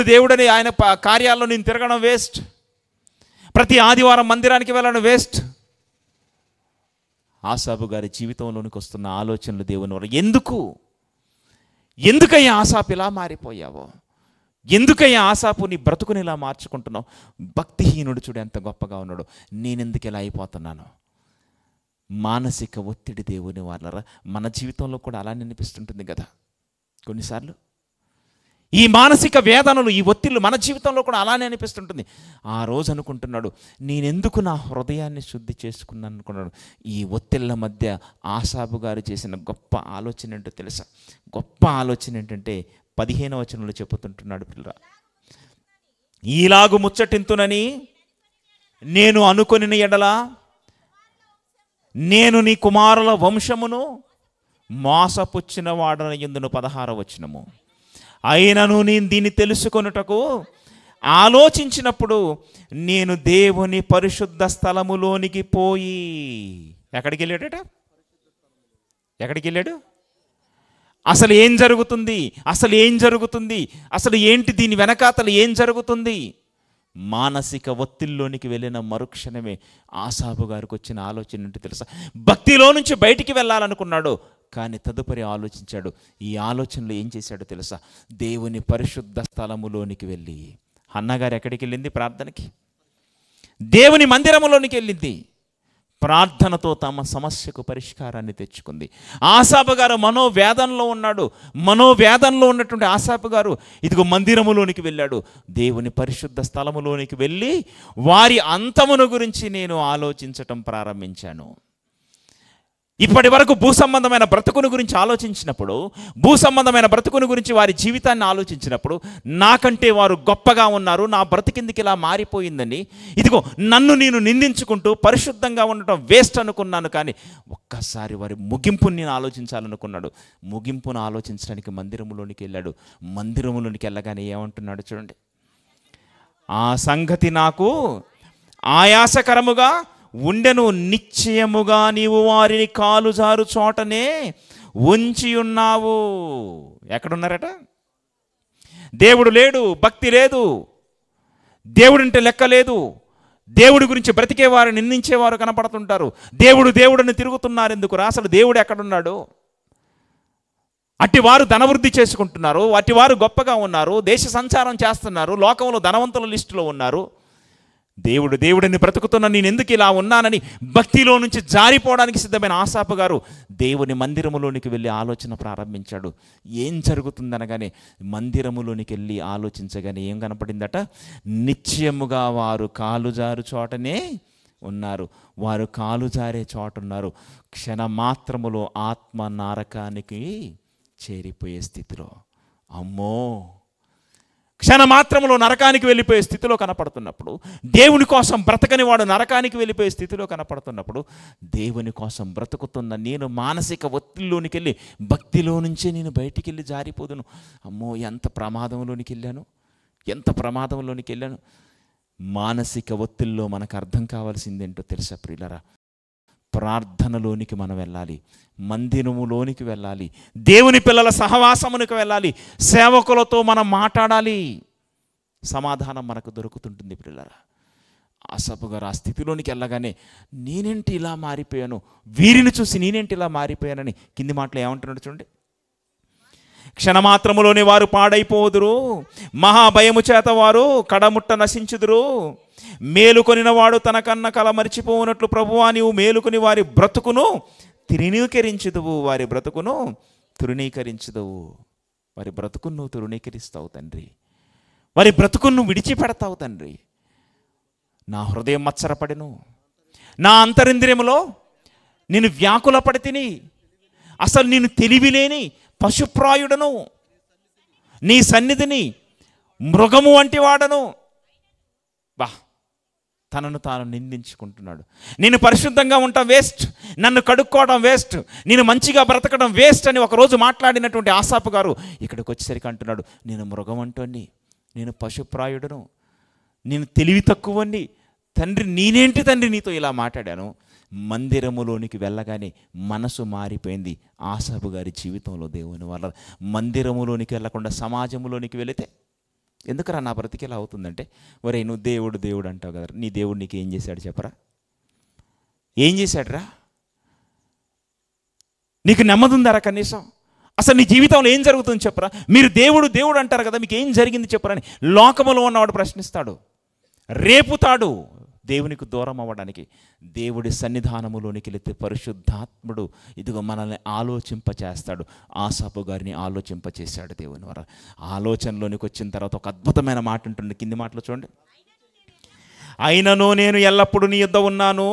దేవుడని ఆయన కార్యాల్లో నేను తిరగడం వేస్ట్, ప్రతి ఆదివారం మందిరానికి వెళ్ళడం వేస్ట్. ఆసాపు గారి జీవితంలోనికి వస్తున్న ఆలోచనలు దేవుని వల్ల. ఎందుకయ్యా ఆసాపు ఇలా మారిపోయావో? ఎందుకయ్యా ఆసాపు నీ బ్రతుకుని ఇలా మార్చుకుంటున్నావు? భక్తిహీనుడు చూడు ఎంత గొప్పగా ఉన్నాడు, నేనెందుకు ఇలా అయిపోతున్నాను? మానసిక ఒత్తిడి దేవుని వల్ల. మన జీవితంలో కూడా అలానే అనిపిస్తుంటుంది కదా కొన్నిసార్లు. ఈ మానసిక వేదనలు, ఈ ఒత్తిళ్ళు మన జీవితంలో కూడా అలానే అనిపిస్తుంటుంది. ఆ రోజు అనుకుంటున్నాడు, నేనెందుకు నా హృదయాన్ని శుద్ధి చేసుకున్నాను అనుకున్నాడు. ఈ ఒత్తిళ్ళ మధ్య ఆసాపు గారు చేసిన గొప్ప ఆలోచన ఏంటో తెలుసా? గొప్ప ఆలోచన ఏంటంటే 15వ వచనంలో చెప్పుతుంటున్నాడు, పిల్లరా, ఈలాగు ముచ్చటింతునని నేను అనుకొనిన ఎడల నేను నీ కుమారుల వంశమును మోసపుచ్చిన వాడన యందును. 16వ వచనము, అయినను నేను దీన్ని తెలుసుకొనుటకు ఆలోచించినప్పుడు నేను దేవుని పరిశుద్ధ స్థలములోనికి పోయి. ఎక్కడికి వెళ్ళాడు? అసలు ఏం జరుగుతుంది? అసలు ఏంటి దీని వెనకాతలు ఏం జరుగుతుంది? మానసిక ఒత్తిడిలోనికి వెళ్ళిన మరుక్షణమే ఆసాపు గారికి వచ్చిన ఆలోచన ఏంటి తెలుసా? భక్తిలో నుంచి బయటికి వెళ్ళాలనుకున్నాడు, కానీ తదుపరి ఆలోచించాడు. ఈ ఆలోచనలో ఏం చేశాడో తెలుసా? దేవుని పరిశుద్ధ స్థలములోనికి వెళ్ళి. అన్నగారు ఎక్కడికి వెళ్ళింది? ప్రార్థనకి. దేవుని మందిరములోనికి వెళ్ళింది. ప్రార్థనతో తమ సమస్యకు పరిష్కారాన్ని తెచ్చుకుంది. ఆసాపు గారు మనోవేదనలో ఉన్నాడు. మనోవేదనలో ఉన్నటువంటి ఆసాపు గారు ఇదిగో మందిరములోనికి వెళ్ళాడు. దేవుని పరిశుద్ధ స్థలములోనికి వెళ్ళి వారి అంతమును గురించి నేను ఆలోచించటం ప్రారంభించాను. ఇప్పటి వరకు భూ సంబంధమైన బ్రతుకుని గురించి ఆలోచించినప్పుడు, భూ సంబంధమైన బ్రతుకుని గురించి వారి జీవితాన్ని ఆలోచించినప్పుడు, నాకంటే వారు గొప్పగా ఉన్నారు, నా బ్రతికిందికి ఇలా మారిపోయిందని ఇదిగో నన్ను నేను నిందించుకుంటూ పరిశుద్ధంగా ఉండటం వేస్ట్ అనుకున్నాను. కానీ ఒక్కసారి వారి ముగింపుని నేను ఆలోచించాలనుకున్నాడు. ముగింపును ఆలోచించడానికి మందిరములోనికి వెళ్ళాడు. మందిరములోనికి వెళ్ళగానే ఏమంటున్నాడు చూడండి, ఆ సంగతి నాకు ఆయాసకరముగా ఉండెను, నిశ్చయముగా నీవు వారిని కాలు జారు చోటనే ఉంచి ఉన్నావు. ఎక్కడున్నారట? దేవుడు లేడు, భక్తి లేదు, దేవుడంటే లెక్క లేదు. దేవుడి గురించి బ్రతికేవారు నిందించేవారు కనపడుతుంటారు. దేవుడని తిరుగుతున్నారు ఎందుకురా? అసలు దేవుడు ఎక్కడున్నాడు? అట్టివారు ధనవృద్ధి చేసుకుంటున్నారు, అట్టివారు గొప్పగా ఉన్నారు, దేశ సంచారం చేస్తున్నారు, లోకంలో ధనవంతుల లిస్టులో ఉన్నారు. దేవుడిని బ్రతుకుతున్న నేను ఎందుకు ఇలా ఉన్నానని భక్తిలో నుంచి జారిపోవడానికి సిద్ధమైన ఆసాపు గారు దేవుని మందిరములోనికి వెళ్ళి ఆలోచన ప్రారంభించాడు. ఏం జరుగుతుందనగానే మందిరములోనికి వెళ్ళి ఆలోచించగానే ఏం కనపడిందట? నిశ్చయముగా వారు కాలు జారు చోటనే ఉన్నారు. వారు కాలు జారే చోట ఉన్నారు. క్షణమాత్రములో ఆత్మ నరకానికి చేరిపోయే స్థితిలో, అమ్మో, క్షణమాత్రంలో నరకానికి వెళ్ళిపోయే స్థితిలో కనపడుతున్నప్పుడు, దేవుని కోసం బ్రతకని వాడు నరకానికి వెళ్ళిపోయే స్థితిలో కనపడుతున్నప్పుడు, దేవుని కోసం బ్రతుకుతున్న నేను మానసిక ఒత్తిడిలోనికి వెళ్ళి భక్తిలో నుంచే నేను బయటికి వెళ్ళి జారిపోదును. అమ్మో, ఎంత ప్రమాదంలోనికి వెళ్ళాను. మానసిక ఒత్తిడిలో మనకు అర్థం కావాల్సిందేంటో తెలుసా ప్రియులరా? ప్రార్థనలోనికి మనం వెళ్ళాలి, మందిరములోనికి వెళ్ళాలి, దేవుని పిల్లల సహవాసమునికి వెళ్ళాలి, సేవకులతో మనం మాట్లాడాలి. సమాధానం మనకు దొరుకుతుంటుంది ప్రియులరా. ఆసాపు గారు ఆ స్థితిలోనికి వెళ్ళగానే నేనేంటి ఇలా మారిపోయాను, వీరిని చూసి నేనేంటి ఇలా మారిపోయానని కింది మాటలు ఏమంటున్నాడు చూడండి. క్షణమాత్రములోని వారు పాడైపోదురు, మహాభయము చేత వారు కడముట్ట నశించుదురు. మేలుకొనినవాడు తన కన్న కల మరిచిపోవునట్లు ప్రభువా నీవు మేలుకొని వారి బ్రతుకును తృణీకరించుదువు. వారి బ్రతుకును నువ్వు తృణీకరిస్తావు తండ్రి. వారి బ్రతుకును విడిచిపెడతావు తండ్రి. నా హృదయం మత్సరపడెను, నా అంతరింద్రియములో నేను వ్యాకుల పడి తిని, అసలు నేను తెలివిలేని పశుప్రాయుడను, నీ సన్నిధిని మృగము వంటి వాడను. తనను తాను నిందించుకుంటున్నాడు. నేను పరిశుద్ధంగా ఉండటం వేస్ట్, నన్ను కడుక్కోవడం వేస్ట్, నేను మంచిగా బ్రతకడం వేస్ట్ అని ఒకరోజు మాట్లాడినటువంటి ఆసాపు గారు ఇక్కడికి వచ్చేసరికి అంటున్నాడు, నేను మృగం అంటోని, నేను పశుప్రాయుడను, నేను తెలివి తక్కువని. తండ్రి నేనేంటి తండ్రి నీతో ఇలా మాట్లాడాను. మందిరములోనికి వెళ్ళగానే మనసు మారిపోయింది ఆసాపు గారి జీవితంలో. దేవుని వల్ల మందిరములోనికి వెళ్ళకుండా సమాజంలోనికి వెళితే, ఎందుకురా నా బ్రతికి ఎలా అవుతుందంటే, ఒరే నువ్వు దేవుడు అంటావు కదా, నీ దేవుడు నీకు ఏం చేశాడు చెప్పరా? ఏం చేశాడురా? నీకు నెమ్మది ఉందారా కనీసం? అసలు నీ జీవితంలో ఏం జరుగుతుంది చెప్పరా? మీరు దేవుడు అంటారు కదా, మీకు ఏం జరిగింది చెప్పరా అని లోకములో ఉన్నవాడు ప్రశ్నిస్తాడు, రేపుతాడు. దేవునికి దూరం అవ్వడానికి దేవుడి సన్నిధానములోనికి వెళితే పరిశుద్ధాత్ముడు ఇదిగో మనల్ని ఆలోచింపచేస్తాడు. ఆసాపు గారిని ఆలోచింపచేశాడు దేవుని వల్ల. ఆలోచనలోనికి వచ్చిన తర్వాత ఒక అద్భుతమైన మాట ఉంటుంది, కింది మాటలు చూడండి. అయినను నేను ఎల్లప్పుడూ నీ యొద్ద ఉన్నాను,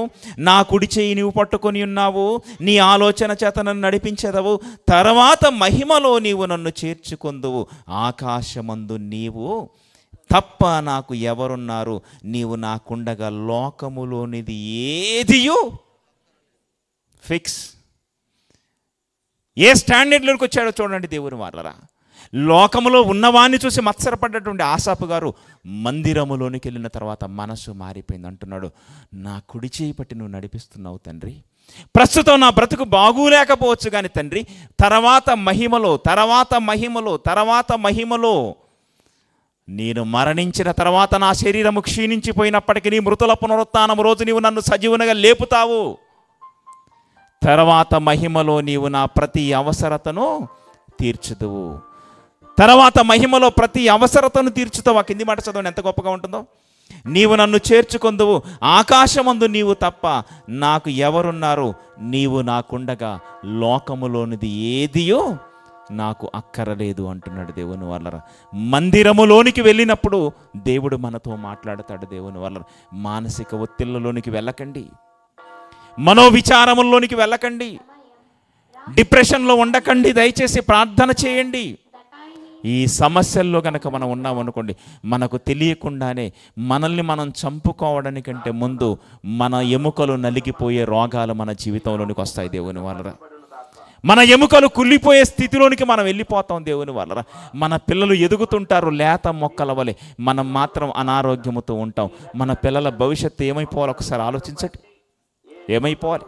నా కుడి చేయి నీవు పట్టుకొని ఉన్నావు, నీ ఆలోచన చేత నన్ను నడిపించెదవు, తర్వాత మహిమలో నీవు నన్ను చేర్చుకొందువు, ఆకాశమందు నీవు తప్ప నాకు ఎవరున్నారు, నీవు నాకుండగా లోకములోనిది ఏదియు ఫిక్స్. ఏ స్టాండర్డ్లోకి వచ్చాడో చూడండి దేవుని వాళ్ళరా. లోకములో ఉన్నవాన్ని చూసి మత్సరపడ్డటువంటి ఆసాపు గారు మందిరములోనికి వెళ్ళిన తర్వాత మనసు మారిపోయింది. అంటున్నాడు, నా కుడి చేయి పట్టి నువ్వు నడిపిస్తున్నావు తండ్రి. ప్రస్తుతం నా బ్రతుకు బాగోలేకపోవచ్చు కానీ తండ్రి, తర్వాత మహిమలో నేను మరణించిన తర్వాత నా శరీరము క్షీణించిపోయినప్పటికీ నీ మృతుల పునరుత్థానం రోజు నీవు నన్ను సజీవునిగా లేపుతావు. తర్వాత మహిమలో నీవు నా ప్రతి అవసరతను తీర్చుదువు. తర్వాత మహిమలో ప్రతి అవసరతను తీర్చుతావు. ఆ కింది మాట చదవండి ఎంత గొప్పగా ఉంటుందో. నీవు నన్ను చేర్చుకొందువు, ఆకాశమందు నీవు తప్ప నాకు ఎవరున్నారు? నీవు నాకుండగా లోకములోనిది ఏదియో నాకు అక్కరలేదు అంటున్నాడు దేవుని వాళ్ళరా. మందిరములోనికి వెళ్ళినప్పుడు దేవుడు మనతో మాట్లాడతాడు. దేవుని వాళ్ళ మానసిక ఒత్తిళ్లలోనికి వెళ్ళకండి, మనోవిచారముల్లోనికి వెళ్ళకండి, డిప్రెషన్లో ఉండకండి. దయచేసి ప్రార్థన చేయండి. ఈ సమస్యల్లో కనుక మనం ఉన్నామనుకోండి, మనకు తెలియకుండానే మనల్ని మనం చంపుకోవడానికంటే ముందు మన ఎముకలు నలిగిపోయే రోగాలు మన జీవితంలోనికి వస్తాయి. దేవుని వాళ్ళరా, మన ఎముకలు కుళ్ళిపోయే స్థితిలోనికి మనం వెళ్ళిపోతాం. దేవుని వాళ్ళరా, మన పిల్లలు ఎదుగుతుంటారు లేత మొక్కల వలె, మనం మాత్రం అనారోగ్యముతో ఉంటాం. మన పిల్లల భవిష్యత్తు ఏమైపోవాలి ఒకసారి ఆలోచించండి. ఏమైపోవాలి?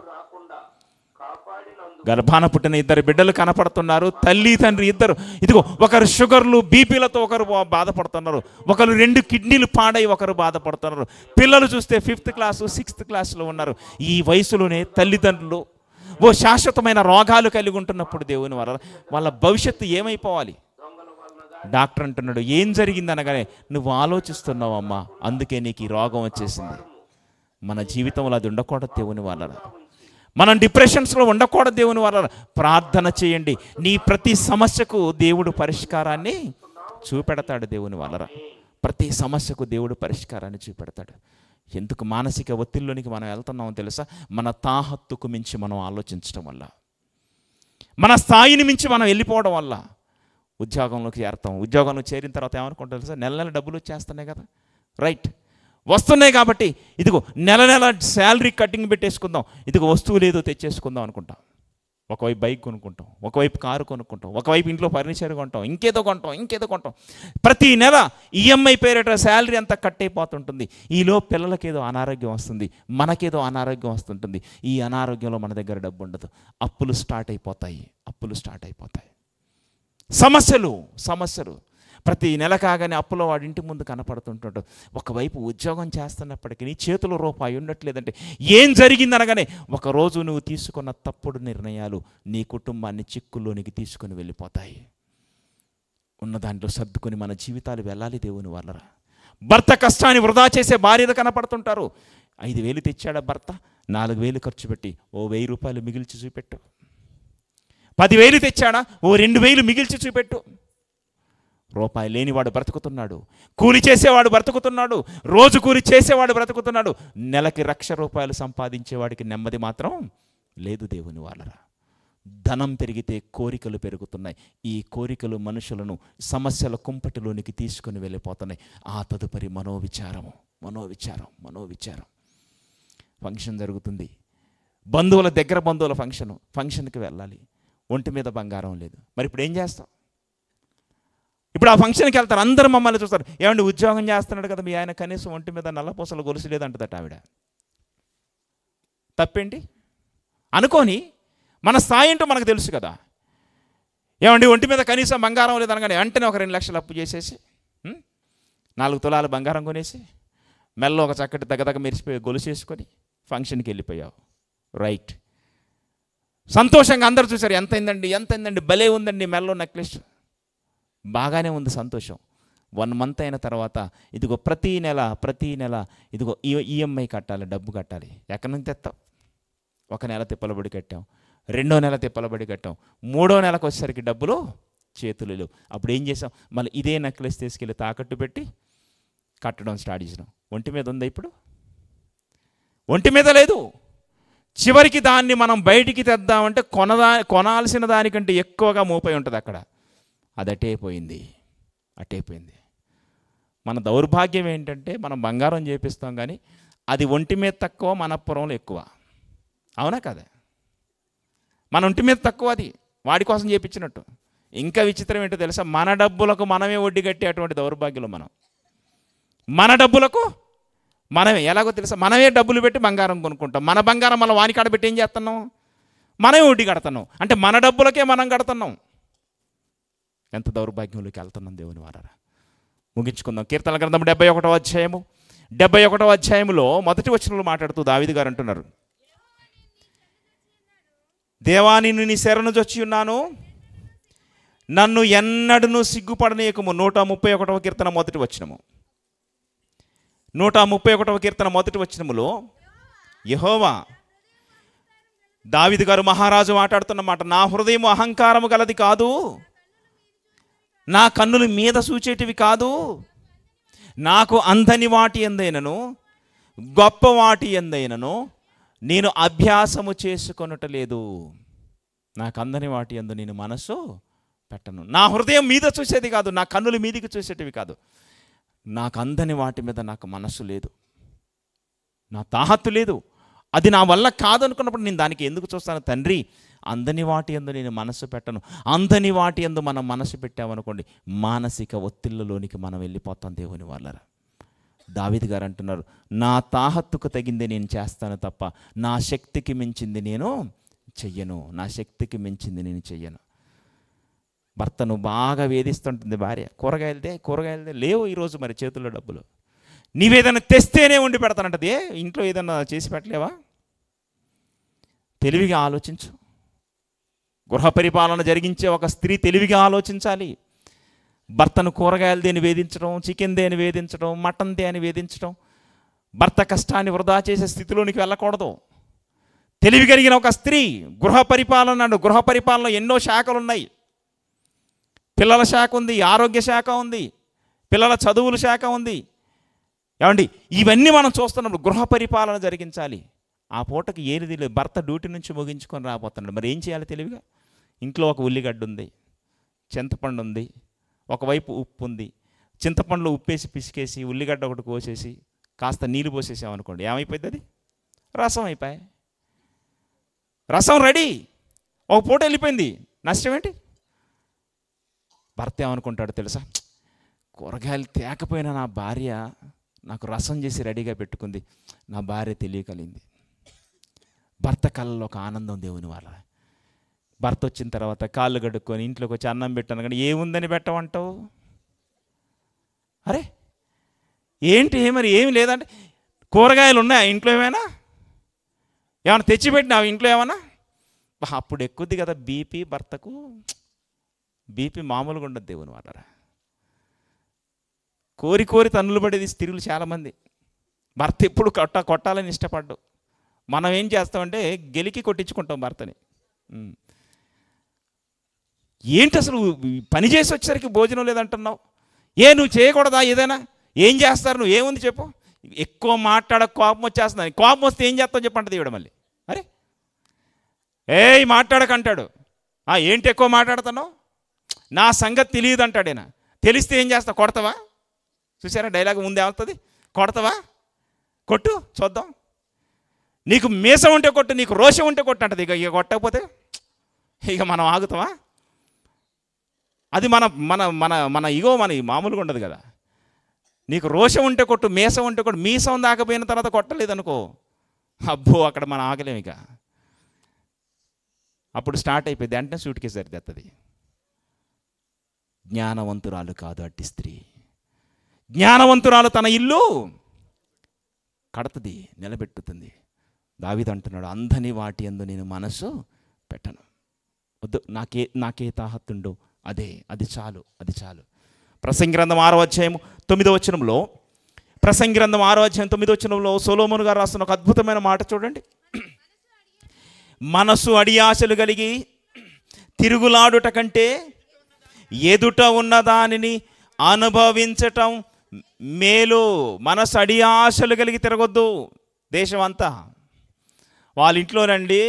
గర్భాన పుట్టిన 2 బిడ్డలు కనపడుతున్నారు, తల్లి తండ్రి ఇద్దరు. ఇదిగో ఒకరు షుగర్లు బీపీలతో ఒకరు బాధపడుతున్నారు, ఒకరు 2 కిడ్నీలు పాడై ఒకరు బాధపడుతున్నారు. పిల్లలు చూస్తే 5th క్లాసు 6th క్లాస్లో ఉన్నారు. ఈ వయసులోనే తల్లిదండ్రులు శాశ్వతమైన రోగాలు కలిగి ఉంటున్నప్పుడు దేవుని వాళ్ళ భవిష్యత్తు ఏమైపోవాలి? డాక్టర్ అంటున్నాడు, ఏం జరిగింది అనగానే, నువ్వు ఆలోచిస్తున్నావమ్మా, అందుకే నీకు ఈ రోగం వచ్చేసింది. మన జీవితంలో అది ఉండకూడదు దేవుని వాళ్ళ. మనం డిప్రెషన్స్లో ఉండకూడదు దేవుని వాళ్ళ. ప్రార్థన చేయండి. నీ ప్రతి సమస్యకు దేవుడు పరిష్కారాన్ని చూపెడతాడు. దేవుని వాళ్ళ ప్రతి సమస్యకు దేవుడు పరిష్కారాన్ని చూపెడతాడు. ఎందుకు మానసిక ఒత్తిడిలోనికి మనం వెళ్తున్నామో తెలుసా? మన తాహత్తుకు మించి మనం ఆలోచించడం వల్ల, మన స్థాయిని మించి మనం వెళ్ళిపోవడం వల్ల. ఉద్యోగంలోకి చేరుతాం, ఉద్యోగంలో చేరిన తర్వాత ఏమనుకుంటాం తెలుసా? నెల నెల డబ్బులు వచ్చేస్తున్నాయి కదా, రైట్, వస్తున్నాయి కాబట్టి ఇదిగో నెల నెల శాలరీ కటింగ్ పెట్టేసుకుందాం, ఇదిగో వస్తువులు ఏదో తెచ్చేసుకుందాం అనుకుంటాం. ఒకవైపు బైక్ కొనుక్కుంటాం, ఒకవైపు కారు కొనుక్కుంటాం, ఒకవైపు ఇంట్లో ఫర్నిచర్ కొంటాం, ఇంకేదో కొంటాం. ప్రతి నెల ఈఎంఐ పేరిట శాలరీ అంతా కట్ అయిపోతుంటుంది. ఈలో పిల్లలకేదో అనారోగ్యం వస్తుంది, మనకేదో అనారోగ్యం వస్తుంటుంది. ఈ అనారోగ్యంలో మన దగ్గర డబ్బు ఉండదు. అప్పులు స్టార్ట్ అయిపోతాయి. సమస్యలు ప్రతి నెల కాగానే అప్పులో వాడి ఇంటి ముందు కనపడుతుంటాడు. ఒకవైపు ఉద్యోగం చేస్తున్నప్పటికీ చేతిలో రూపాయి ఉండట్లేదంటే ఏం జరిగిందనగానే, ఒకరోజు నువ్వు తీసుకున్న తప్పుడు నిర్ణయాలు నీ కుటుంబాన్ని చిక్కుల్లోనికి తీసుకొని వెళ్ళిపోతాయి. ఉన్న దాంట్లో సర్దుకొని మన జీవితాలు వెళ్ళాలి దేవుని వాళ్ళరా. భర్త కష్టాన్ని వృధా చేసే భార్యలు కనపడుతుంటారు. 5,000 తెచ్చాడా భర్త, 4,000 ఖర్చు పెట్టి ఓ 1,000 రూపాయలు మిగిల్చి చూపెట్టు. 10,000 తెచ్చాడా, ఓ 2,000 మిగిల్చి చూపెట్టు. రూపాయి లేనివాడు బ్రతుకుతున్నాడు, కూలి చేసేవాడు బ్రతుకుతున్నాడు, రోజు కూలి చేసేవాడు బ్రతుకుతున్నాడు. నెలకి 1,00,000 రూపాయలు సంపాదించేవాడికి నెమ్మది మాత్రం లేదు దేవుని వాళ్ళరా. ధనం పెరిగితే కోరికలు పెరుగుతున్నాయి. ఈ కోరికలు మనుషులను సమస్యల కుంపటిలోనికి తీసుకొని వెళ్ళిపోతున్నాయి. ఆ తదుపరి మనోవిచారం. ఫంక్షన్ జరుగుతుంది, దగ్గర బంధువుల ఫంక్షన్కి వెళ్ళాలి, ఒంటి మీద బంగారం లేదు. మరి ఇప్పుడు ఏం చేస్తాం? ఇప్పుడు ఆ ఫంక్షన్కి వెళ్తారు, అందరూ మమ్మల్ని చూస్తారు. ఏమండి ఉద్యోగం చేస్తున్నాడు కదా మీ ఆయన, కనీసం ఒంటి మీద నల్లపూసలు గొలుసు లేదంటదట ఆవిడ. తప్పేంటి అనుకోని మన స్థాయి ఏంటో మనకు తెలుసు కదా. ఏమండి ఒంటి మీద కనీసం బంగారం లేదనగానే వెంటనే ఒక 2 లక్షలు అప్పు చేసేసి 4 తులాలు బంగారం కొనేసి మెల్లో ఒక చక్కటి దగ్గ మెరిసిపోయి గొలుసు వేసుకొని ఫంక్షన్కి వెళ్ళిపోయావు, రైట్. సంతోషంగా అందరూ చూశారు, ఎంత అయిందండి, భలే ఉందండి మెల్లో నెక్లెస్, బాగానే ఉంది సంతోషం. 1 మంత్ అయిన తర్వాత ఇదిగో ప్రతీ నెల ఇదిగో ఈఎంఐ కట్టాలి, డబ్బు కట్టాలి. ఎక్కడి నుంచి తెస్తావు? 1 నెల తిప్పలబడి కట్టాం, 2వ నెల తిప్పలబడి కట్టాం, 3వ నెలకు వచ్చేసరికి డబ్బులు చేతులు లేవు. అప్పుడు ఏం చేసాం? మళ్ళీ ఇదే నెక్లెస్ తీసుకెళ్ళి తాకట్టు పెట్టి కట్టడం స్టార్ట్ చేసినాం. ఒంటి మీద ఉందా ఇప్పుడు? ఒంటి మీద లేదు. చివరికి దాన్ని మనం బయటికి తెద్దామంటే కొనాల్సిన దానికంటే ఎక్కువగా మోపై ఉంటుంది అక్కడ. అది అటే పోయింది. మన దౌర్భాగ్యం ఏంటంటే మనం బంగారం చేపిస్తాం కానీ అది ఒంటి మీద తక్కువ, మనపురంలో ఎక్కువ. అవునా కదా? మన ఒంటి మీద తక్కువ, అది వాడి కోసం చేపించినట్టు. ఇంకా విచిత్రం ఏంటో తెలుసా? మన డబ్బులకు మనమే వడ్డీ కట్టే అటువంటి దౌర్భాగ్యంలో మన డబ్బులకు మనమే, ఎలాగో తెలుసా, మనమే డబ్బులు పెట్టి బంగారం కొనుక్కుంటాం. మన బంగారం మళ్ళీ వాని కాడ పెట్టి ఏం చేస్తున్నాం? మనమే వడ్డీ కడుతున్నాం. అంటే మన డబ్బులకే మనం కడుతున్నాం. ఎంత దౌర్భాగ్యంలోకి వెళ్తున్నాం దేవుని వారారా. ముగించుకుందాం. కీర్తనల గ్రంథం 71వ అధ్యాయములో మొదటి వచనంలో మాట్లాడుతూ దావీదు గారు అంటున్నారు, దేవా నిన్ను నీ శరణు జొచ్చి ఉన్నాను, నన్ను ఎన్నడూ సిగ్గుపడనీయకము. 131వ కీర్తన మొదటి వచనము. 131వ కీర్తన మొదటి వచనములో యెహోవా, దావీదు గారు మహారాజు మాట్లాడుతున్నమాట, నా హృదయం అహంకారము గలది కాదు, నా కన్నులు మీద చూచేటివి కాదు, నాకు అందని వాటి ఎందైనను గొప్ప వాటి ఎందైనను నేను అభ్యాసము చేసుకొనటలేదు. నాకు అందని వాటి ఎందు నేను మనసు పెట్టను. నా హృదయం మీద చూసేది కాదు, నా కన్నులు మీదికి చూసేటివి కాదు, నాకు అందని వాటి మీద నాకు మనసు లేదు, నా తాహత్తు లేదు. అది నా వల్ల కాదనుకున్నప్పుడు నేను దానికి ఎందుకు చూస్తాను? తండ్రి, అందని వాటి యందు నేను మనసు పెట్టను. అందని వాటి యందు మనం మనసు పెట్టామనుకోండి, మానసిక ఒత్తిళ్ళలోనికి మనం వెళ్ళిపోతాం దేవుని వాళ్ళరా. దావీదు గారు అంటున్నారు, నా తాహత్తుకు తగింది నేను చేస్తాను తప్ప నా శక్తికి మించింది నేను చెయ్యను, నా శక్తికి మించింది నేను చెయ్యను. భర్తను బాగా వేధిస్తుంటుంది భార్య, కూరగాయలదే లేవు ఈరోజు, మరి చేతుల్లో డబ్బులు, నీవేదైనా తెస్తేనే వండి పెడతానంటది. ఇంట్లో ఏదన్నా చేసి పెట్టలేవా? తెలివిగా ఆలోచించు. గృహ పరిపాలన జరిగించే ఒక స్త్రీ తెలివిగా ఆలోచించాలి. భర్తను కూరగాయలు దేని వేధించడం, చికెన్ దేని వేధించడం, మటన్ దేని వేధించడం, భర్త కష్టాన్ని వృధా చేసే స్థితిలోనికి వెళ్ళకూడదు. తెలివి కలిగిన ఒక స్త్రీ గృహ పరిపాలనలో ఎన్నో శాఖలు ఉన్నాయి. పిల్లల శాఖ ఉంది, ఆరోగ్య శాఖ ఉంది, పిల్లల చదువుల శాఖ ఉంది. ఏమండి, ఇవన్నీ మనం చూస్తున్నప్పుడు గృహ పరిపాలన జరిగించాలి. ఆ పూటకి ఏది లేదు, భర్త డ్యూటీ నుంచి ముగించుకొని రాబోతున్నాడు. మరి ఏం చేయాలి తెలివిగా? ఇంట్లో ఒక ఉల్లిగడ్డ ఉంది, చింతపండు ఉంది, ఒకవైపు ఉప్పు ఉంది. చింతపండులో ఉప్పేసి పిసికేసి ఉల్లిగడ్డ ఒకటి కోసేసి కాస్త నీళ్ళు పోసేసామనుకోండి, ఏమైపోయింది? అది రసం అయిపోయి, రసం రెడీ. ఒక పూట వెళ్ళిపోయింది, నష్టం ఏంటి? భర్త ఏమనుకుంటాడు తెలుసా? కూరగాయలు తేకపోయినా నా భార్య నాకు రసం చేసి రెడీగా పెట్టుకుంది, నా భార్య తెలియగలిగింది. భర్త కళ్ళలో ఒక ఆనందం దేవుని వాళ్ళ. భర్త వచ్చిన తర్వాత కాళ్ళు కడుక్కొని ఇంట్లోకి వచ్చి అన్నం పెట్టాను, కానీ ఏముందని పెట్టమంటావు? అరే ఏంటి మరి ఏమి లేదంటే, కూరగాయలు ఉన్నాయా ఇంట్లో? ఏమైనా తెచ్చిపెట్టినావు ఇంట్లో ఏమన్నా? అప్పుడు ఎక్కుద్ది కదా బీపీ, భర్తకు బీపీ మామూలుగా ఉండదు దేవుని వాళ్ళరా. కోరి తన్నులు పడేది స్త్రీలు చాలామంది. భర్త ఎప్పుడు కొట్టాలని ఇష్టపడ్డు. మనం ఏం చేస్తామంటే గెలికి కొట్టించుకుంటాం భర్తని. ఏంటి అసలు పని చేసి వచ్చేసరికి భోజనం లేదంటున్నావు? నువ్వు చేయకూడదా? ఏదైనా ఏం చేస్తారు? నువ్వు ఏముంది చెప్పు? ఎక్కువ కోపం వచ్చేస్తుంది. కోపం వస్తే ఏం చేస్తావు చెప్పంటది ఇవిడ మళ్ళీ. అరే మాట్లాడకంటాడు. ఏంటి ఎక్కువ మాట్లాడుతున్నావు? నా సంగతి తెలియదు అంటాడేనా? తెలిస్తే ఏం చేస్తావు? కొడతావా? చూసారా డైలాగ్ ముందు ఏమవుతుంది? కొడతావా? కొట్టు చూద్దాం. నీకు మీసం ఉంటే కొట్టు, నీకు రోషం ఉంటే కొట్టు అంటది. ఇక కొట్టకపోతే ఇక మనం ఆగుతావా? అది మన మన మన మన ఇగో మన మామూలుగా ఉండదు కదా. నీకు రోషం ఉంటే కొట్టు, మీసం ఉంటే కొట్టు. మీసం దాకపోయిన తర్వాత కొట్టలేదనుకో, అబ్బో అక్కడ మనం ఆగలేము. ఇక అప్పుడు స్టార్ట్ అయిపోయింది, అంటే సూట్ కేసు సరిదిద్దుతుంది. జ్ఞానవంతురాలు కాదు అట్టి స్త్రీ. జ్ఞానవంతురాలు తన ఇల్లు కడుతుంది, నిలబెట్టుతుంది. దావీదు అంటున్నాడు, అందని వాటి యందు నేను మనసు పెట్టను. వద్దు, నాకే తాహత్తుండో అది చాలు. ప్రసంగి గ్రంథం 6వ అధ్యాయం 9వ వచనంలో, ప్రసంగి గ్రంథం 6వ అధ్యాయం 9వ వచనంలో సొలొమోను గారు రాస్తున్న ఒక అద్భుతమైన మాట చూడండి. మనసు అడియాశలు కలిగి తిరుగులాడుట కంటే ఎదుట ఉన్న దానిని అనుభవించటం మేలు. మనసు అడియాశలు కలిగి తిరగొద్దు. దేశం అంతా వాళ్ళ ఇంట్లోనండి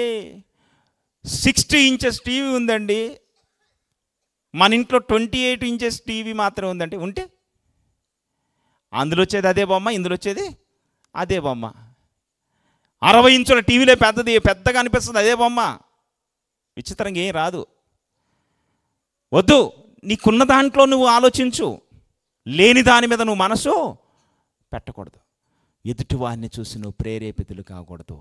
60 ఇంచెస్ టీవీ ఉందండి, మన ఇంట్లో 28 ఇంచెస్ టీవీ మాత్రమే ఉందండి. ఉంటే అందులో వచ్చేది అదే బొమ్మ, ఇందులో వచ్చేది అదే బొమ్మ. 60 ఇంచుల టీవీలో పెద్దగా అనిపిస్తుంది అదే బొమ్మ. విచిత్రంగా ఏం రాదు. వద్దు, నీకున్న దాంట్లో నువ్వు ఆలోచించు, లేని దాని మీద నువ్వు మనసు పెట్టకూడదు. ఎదుటి వారిని చూసి నువ్వు ప్రేరేపితులు కాకూడదు.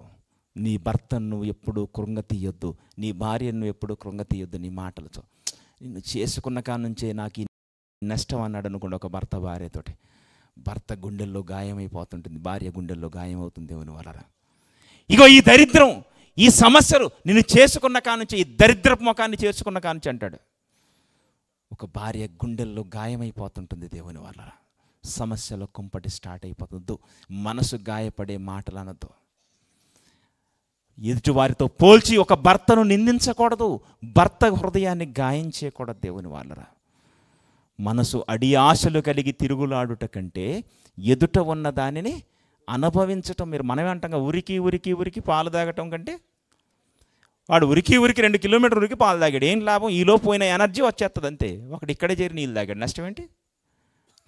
నీ భర్తను నువ్వు ఎప్పుడు కృంగతీయొద్దు, నీ భార్యను నువ్వు ఎప్పుడు కృంగతీయొద్దు నీ మాటలతో. నిన్ను చేసుకున్న కాడ నుంచే నాకు ఈ నష్టం అన్నాడు అనుకోండి ఒక భర్త భార్యతోటి, భర్త గుండెల్లో గాయమైపోతుంటుంది, భార్య గుండెల్లో గాయమవుతుంది దేవుని వలన. ఇగో ఈ దరిద్రం, ఈ సమస్యలు నిన్ను చేసుకున్న కానుంచి, ఈ దరిద్రపు ముఖాన్ని చేసుకున్న కానుంచి అంటాడు. ఒక భార్య గుండెల్లో గాయమైపోతుంటుంది దేవుని వలన. సమస్యల కుంపటి స్టార్ట్ అయిపోతుందో. మనసు గాయపడే మాటలు అనొద్దు. ఎదుటివారితో పోల్చి ఒక భర్తను నిందించకూడదు. భర్త హృదయాన్ని గాయం చేయకూడదు. దేవుని వాళ్ళరా, మనసు అడి ఆశలు కలిగి తిరుగులాడుట కంటే ఎదుట ఉన్న దానిని అనుభవించటం. మనమే అంటాం, ఉరికి ఉరికి ఉరికి పాలు తాగటం కంటే, వాడు ఉరికి ఉరికి 2 కిలోమీటర్లు ఉరికి పాలు తాగాడు, ఏం లాభం? ఈలో పోయిన ఎనర్జీ వచ్చేస్తుంది అంతే. ఒకటి ఇక్కడే చేరి నీళ్ళు తాగాడు, నష్టం ఏంటి?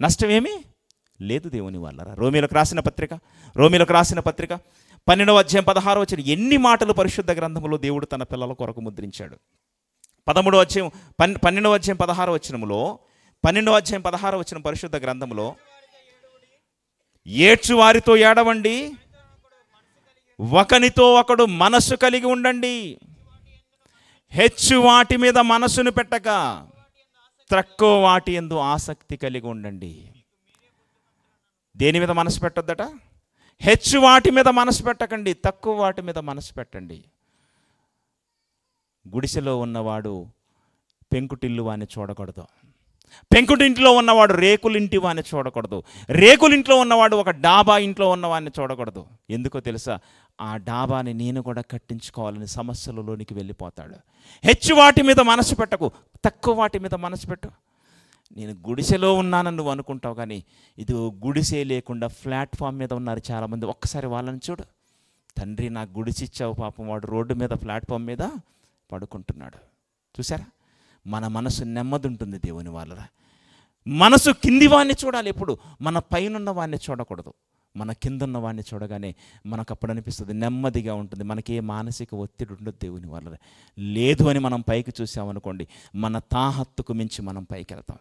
నష్టం ఏమీ లేదు దేవుని వాళ్ళరా. రోమీలకు రాసిన పత్రిక 12వ అధ్యాయం 16వ వచనం. ఎన్ని మాటలు పరిశుద్ధ గ్రంథంలో దేవుడు తన పిల్లల కొరకు ముద్రించాడు. 12వ అధ్యాయం 16వ వచనములో, 12వ అధ్యాయం 16వ వచనం పరిశుద్ధ గ్రంథంలో, ఏడ్చు వారితో ఏడవండి, ఒకనితో ఒకడు మనస్సు కలిగి ఉండండి, హెచ్చు వాటి మీద మనసును పెట్టక తక్కువ వాటి యందు ఆసక్తి కలిగి ఉండండి. దేని మీద మనసు పెట్టొద్దట? హెచ్చు వాటి మీద మనసు పెట్టకండి, తక్కువ వాటి మీద మనసు పెట్టండి. గుడిసెలో ఉన్నవాడు పెంకుటిల్లు వాని చూడకూడదు. పెంకుటింట్లో ఉన్నవాడు రేకులింటి వాని చూడకూడదు. రేకులింట్లో ఉన్నవాడు ఒక డాబా ఇంట్లో ఉన్నవాడిని చూడకూడదు. ఎందుకో తెలుసా? ఆ డాబాని నేను కూడా కట్టించుకోవాలని సమస్యలలోనికి వెళ్ళిపోతాడు. హెచ్చు వాటి మీద మనసు పెట్టకు, తక్కువ వాటి మీద మనసు పెట్టు. నేను గుడిసెలో ఉన్నానని నువ్వు అనుకుంటావు, కానీ ఇది గుడిసే లేకుండా ప్లాట్ఫామ్ మీద ఉన్నారు చాలామంది. ఒక్కసారి వాళ్ళని చూడు. తండ్రి నాకు గుడిసిచ్చావు, పాపం వాడు రోడ్డు మీద ప్లాట్ఫామ్ మీద పడుకుంటున్నాడు. చూసారా? మన మనసు నెమ్మది ఉంటుంది దేవుని వాళ్ళరా. మనసు కింది వాడిని చూడాలి ఎప్పుడు, మన పైనున్న వాడిని చూడకూడదు. మన కిందున్న వాడిని చూడగానే మనకు అప్పుడు అనిపిస్తుంది, నెమ్మదిగా ఉంటుంది, మనకి ఏ మానసిక ఒత్తిడి ఉండదు దేవుని వాళ్ళరా. లేదు అని మనం పైకి చూసామనుకోండి, మన తాహత్తుకు మించి మనం పైకి వెళ్తాం.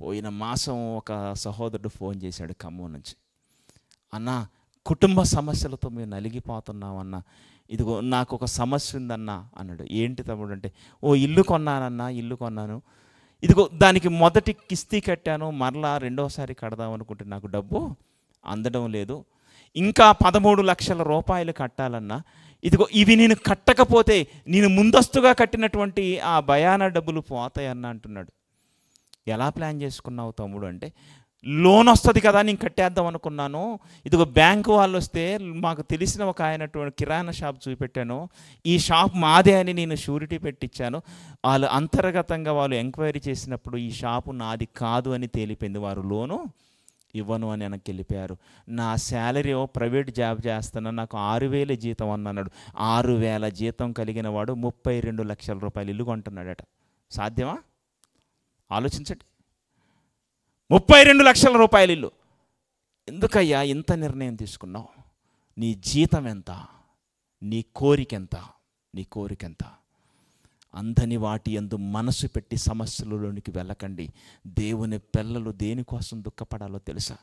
పోయిన మాసం ఒక సహోదరుడు ఫోన్ చేశాడు ఖమ్మం నుంచి. అన్న, కుటుంబ సమస్యలతో మేము నలిగిపోతున్నామన్నా, ఇదిగో నాకు ఒక సమస్య ఉందన్నా అన్నాడు. ఏంటి తమ్ముడు అంటే, ఇల్లు కొన్నానన్నా, ఇల్లు కొన్నాను, ఇదిగో దానికి మొదటి కిస్తీ కట్టాను, మరలా రెండోసారి కడదాం అనుకుంటే నాకు డబ్బు అందడం లేదు, ఇంకా 13 లక్షల రూపాయలు కట్టాలన్నా, ఇదిగో ఇవి నేను కట్టకపోతే నేను ముందస్తుగా కట్టినటువంటి ఆ భయాన డబ్బులు పోతాయన్న అంటున్నాడు. ఎలా ప్లాన్ చేసుకున్నావు తమ్ముడు అంటే, లోన్ వస్తుంది కదా నేను కట్టేద్దాం అనుకున్నాను, ఇదిగో బ్యాంకు వాళ్ళు వస్తే మాకు తెలిసిన ఒక ఆయనటువంటి కిరాణా షాప్ చూపెట్టాను, ఈ షాప్ మాదే అని నేను షూరిటీ పెట్టించాను, వాళ్ళు అంతర్గతంగా వాళ్ళు ఎంక్వైరీ చేసినప్పుడు ఈ షాపు నాది కాదు అని తేలిపోయింది, వారు లోను ఇవ్వను అని వెనక్కి వెళ్ళిపోయారు. నా శాలరీ ప్రైవేట్ జాబ్ చేస్తాను, నాకు 6,000 జీతం అన్నాడు. 6,000 జీతం కలిగిన వాడు 32 లక్షల రూపాయలు ఇల్లు కొంటున్నాడట. సాధ్యమా? ఆలోచించండి. 32 లక్షల రూపాయలు ఇల్లు. ఎందుకయ్యా ఇంత నిర్ణయం తీసుకున్నావు? నీ జీతం ఎంత? నీ కోరికెంత? నీ కోరికెంత? అందని వాటి యందు మనసు పెట్టి సమస్యలలోనికి వెళ్ళకండి. దేవుని పిల్లలు దేనికోసం దుఃఖపడాలో తెలుసా?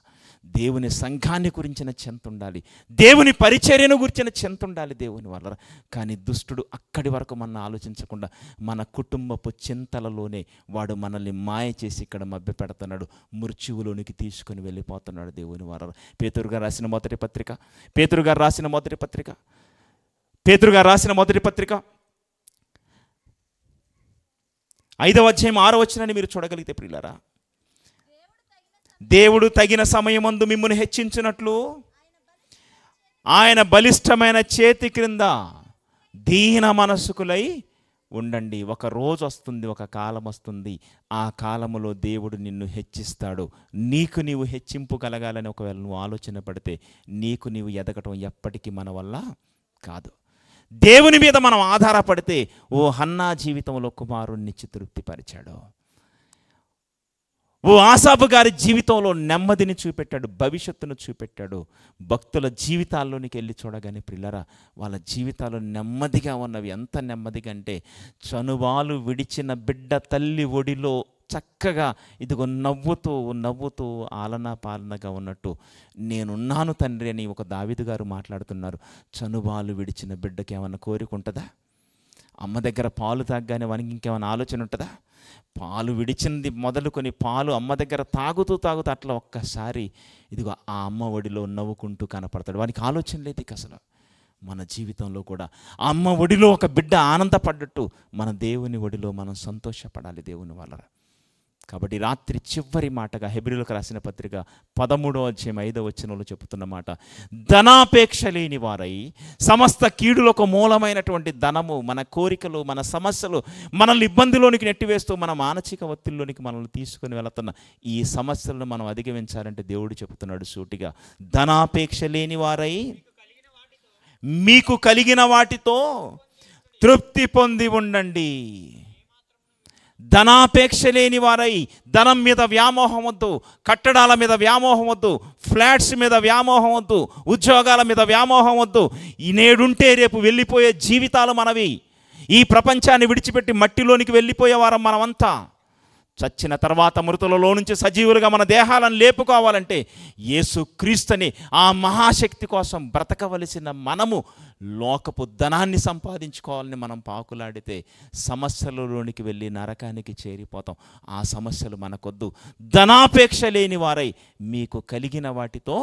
దేవుని సంఘాన్ని గురించిన చింత ఉండాలి, దేవుని పరిచర్యను గురించిన చింత ఉండాలి దేవుని వల్ల. కానీ దుష్టుడు అక్కడి వరకు మనం ఆలోచించకుండా మన కుటుంబపు చింతలలోనే వాడు మనల్ని మాయ చేసి ఇక్కడ మభ్య పెడుతున్నాడు, మృత్యువులోనికి తీసుకొని వెళ్ళిపోతున్నాడు దేవుని వల్ల. పేతురు గారు రాసిన మొదటి పత్రిక 5వ అధ్యాయం 6వ వచనాన్ని మీరు చూడగలిగితే ప్రియులారా, దేవుడు తగిన సమయమందు మిమ్మును హెచ్చించినట్లు ఆయన బలిష్టమైన చేతి క్రింద దీన మనస్కులై ఉండండి. ఒక రోజు వస్తుంది, ఒక కాలం వస్తుంది, ఆ కాలములో దేవుడు నిన్ను హెచ్చిస్తాడు. నీకు నీవు హెచ్చింపు కలగాలని ఒకవేళ నువ్వు ఆలోచన పడితే నీకు నీవు ఎదగటం ఎప్పటికీ మన వల్ల కాదు. దేవుని మీద మనం ఆధారపడితే హన్నా జీవితంలో కుమారుణ్ణిచ్చి తృప్తిపరిచాడు. ఆసాపు గారి జీవితంలో నెమ్మదిని చూపెట్టాడు, భవిష్యత్తును చూపెట్టాడు. భక్తుల జీవితాల్లోనికి వెళ్ళి చూడగానే ప్రియులారా, వాళ్ళ జీవితాలు నెమ్మదిగా ఉన్నవి. ఎంత నెమ్మదిగా అంటే, చనువాలు విడిచిన బిడ్డ తల్లి ఒడిలో చక్కగా ఇదిగో నవ్వుతూ ఆలనా పాలనగా ఉన్నట్టు నేనున్నాను తండ్రి అని ఒక దావీదు గారు మాట్లాడుతున్నారు. చనుబాలు విడిచిన బిడ్డకి ఏమన్నా కోరిక ఉంటుందా? అమ్మ దగ్గర పాలు తాగగానే వానికి ఇంకేమైనా ఆలోచన ఉంటుందా? పాలు విడిచింది మొదలుకొని పాలు అమ్మ దగ్గర తాగుతూ అట్లా ఒక్కసారి ఇదిగో ఆ అమ్మ ఒడిలో నవ్వుకుంటూ కనపడతాడు. వానికి ఆలోచన లేదు ఇక అసలు. మన జీవితంలో కూడా అమ్మ ఒడిలో ఒక బిడ్డ ఆనందపడ్డట్టు మన దేవుని ఒడిలో మనం సంతోషపడాలి దేవుని వల్ల. కాబట్టి రాత్రి చివరి మాటగా హెబ్రీయులకు రాసిన పత్రిక 13:5 చెబుతున్న మాట, ధనాపేక్ష లేని వారై సమస్త కీడులకు మూలమైనటువంటి ధనము, మన కోరికలు, మన సమస్యలు మనల్ని ఇబ్బందిలోనికి నెట్టివేస్తూ మన మానసిక ఒత్తిడిలోనికి మనల్ని తీసుకుని వెళుతున్న ఈ సమస్యలను మనం అధిగమించాలంటే దేవుడు చెబుతున్నాడు సూటిగా, ధనాపేక్ష లేని వారై మీకు కలిగిన వాటితో తృప్తి పొంది ఉండండి. ధనాపేక్ష లేని వారై, ధనం మీద వ్యామోహం వద్దు, కట్టడాల మీద వ్యామోహం వద్దు, ఫ్లాట్స్ మీద వ్యామోహం వద్దు, ఉద్యోగాల మీద వ్యామోహం వద్దు. ఈ నేడుంటే రేపు వెళ్ళిపోయే జీవితాలు మనవి. ఈ ప్రపంచాన్ని విడిచిపెట్టి మట్టిలోనికి వెళ్ళిపోయే వారం మనమంతా. చచ్చిన తర్వాత మృతులలో నుంచి సజీవులుగా మన దేహాలను లేపుకోవాలంటే యేసుక్రీస్తుని, ఆ మహాశక్తి కోసం బ్రతకవలసిన మనము లోకపు ధనాన్ని సంపాదించుకోవాలని మనం పాకులాడితే సమస్యలలోనికి వెళ్ళి నరకానికి చేరిపోతాం. ఆ సమస్యలు మనకొద్దు. ధనాపేక్ష లేని వారై మీకు కలిగిన వాటితో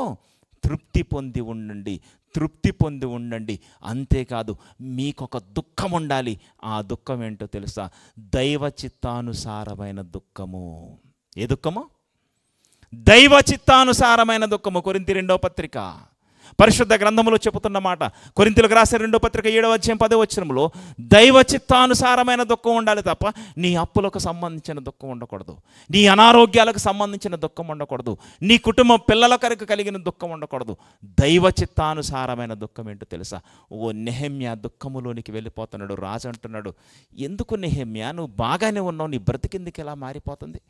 తృప్తి పొంది ఉండండి, తృప్తి పొంది ఉండండి. అంతేకాదు, మీకొక దుఃఖం ఉండాలి. ఆ దుఃఖం ఏంటో తెలుసా? దైవ చిత్తానుసారమైన దుఃఖము. ఏ దుఃఖము? దైవ చిత్తానుసారమైన దుఃఖము. కొరింథీ 2వ పత్రిక పరిశుద్ధ గ్రంథములో చెబుతున్న మాట. కొరింథీయులకు రాసిన 2వ పత్రిక 7వ అధ్యాయం 10వ దైవ చిత్తానుసారమైన దుఃఖం ఉండాలి తప్ప నీ అప్పులకు సంబంధించిన దుఃఖం ఉండకూడదు, నీ అనారోగ్యాలకు సంబంధించిన దుఃఖం ఉండకూడదు, నీ కుటుంబం పిల్లల కొరకు కలిగిన దుఃఖం ఉండకూడదు. దైవ చిత్తానుసారమైన దుఃఖం ఏంటో తెలుసా? ఓ నెహెమ్యా దుఃఖములోనికి వెళ్ళిపోతున్నాడు. రాజు అంటున్నాడు, ఎందుకు నెహెమ్యా నువ్వు బాగానే ఉన్నావు, నీ బ్రతికిందుకు ఇలా మారిపోతుంది?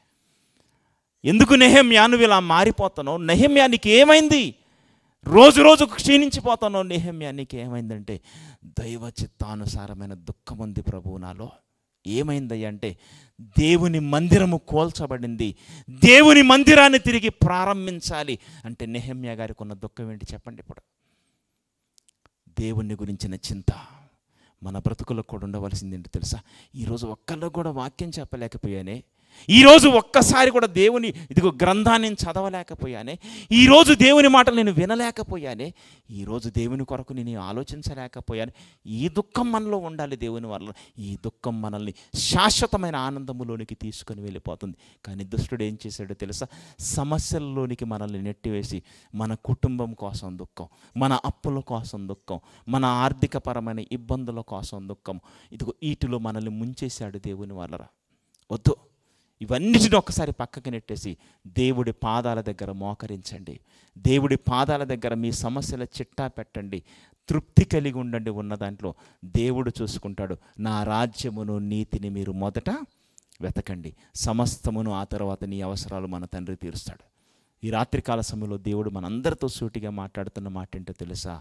ఎందుకు నెహెమ్యా నువ్వు ఇలా మారిపోతున్నావు? నెహెమ్యా నీకు ఏమైంది? రోజు రోజుకు క్షీణించిపోతున్నావు. నెహెమ్యా నీకు ఏమైందంటే, దైవ చిత్తానుసారమైన దుఃఖం ఉంది ప్రభువు నాలో. ఏమైందయ్యా అంటే, దేవుని మందిరము కోల్చబడింది, దేవుని మందిరాన్ని తిరిగి ప్రారంభించాలి అంటే నెహెమ్యా గారికి ఉన్న దుఃఖం ఏంటి చెప్పండి? ఇప్పుడు దేవుని గురించిన చింత మన బ్రతుకులకు కూడా ఉండవలసింది ఏంటి తెలుసా? ఈరోజు ఒక్కళ్ళు కూడా వాక్యం చెప్పలేకపోయానే, ఈరోజు ఒక్కసారి కూడా దేవుని ఇదిగో గ్రంథాన్ని నేను చదవలేకపోయానే, ఈరోజు దేవుని మాటలు నేను వినలేకపోయానే, ఈరోజు దేవుని కొరకు నేను ఆలోచించలేకపోయాను. ఈ దుఃఖం మనలో ఉండాలి దేవుని వల్ల. ఈ దుఃఖం మనల్ని శాశ్వతమైన ఆనందములోనికి తీసుకొని వెళ్ళిపోతుంది. కానీ దుష్టుడు ఏం చేశాడో తెలుసా? సమస్యల్లోనికి మనల్ని నెట్టివేసి మన కుటుంబం కోసం దుఃఖం, మన అప్పుల కోసం దుఃఖం, మన ఆర్థికపరమైన ఇబ్బందుల కోసం దుఃఖం, ఇదిగో వీటిలో మనల్ని ముంచేశాడు దేవుని వల్ల. వద్దు, ఇవన్నిటిని ఒక్కసారి పక్కకి నెట్టేసి దేవుడి పాదాల దగ్గర మోకరించండి. దేవుడి పాదాల దగ్గర మీ సమస్యల చిట్టా పెట్టండి. తృప్తి కలిగి ఉండండి. ఉన్న దాంట్లో దేవుడు చూసుకుంటాడు. నా రాజ్యమును నీతిని మీరు మొదట వెతకండి, సమస్తమును ఆ తర్వాత నీ అవసరాలు మన తండ్రి తీరుస్తాడు. ఈ రాత్రికాల సమయంలో దేవుడు మనందరితో సూటిగా మాట్లాడుతున్న మాట ఏంటో తెలుసా?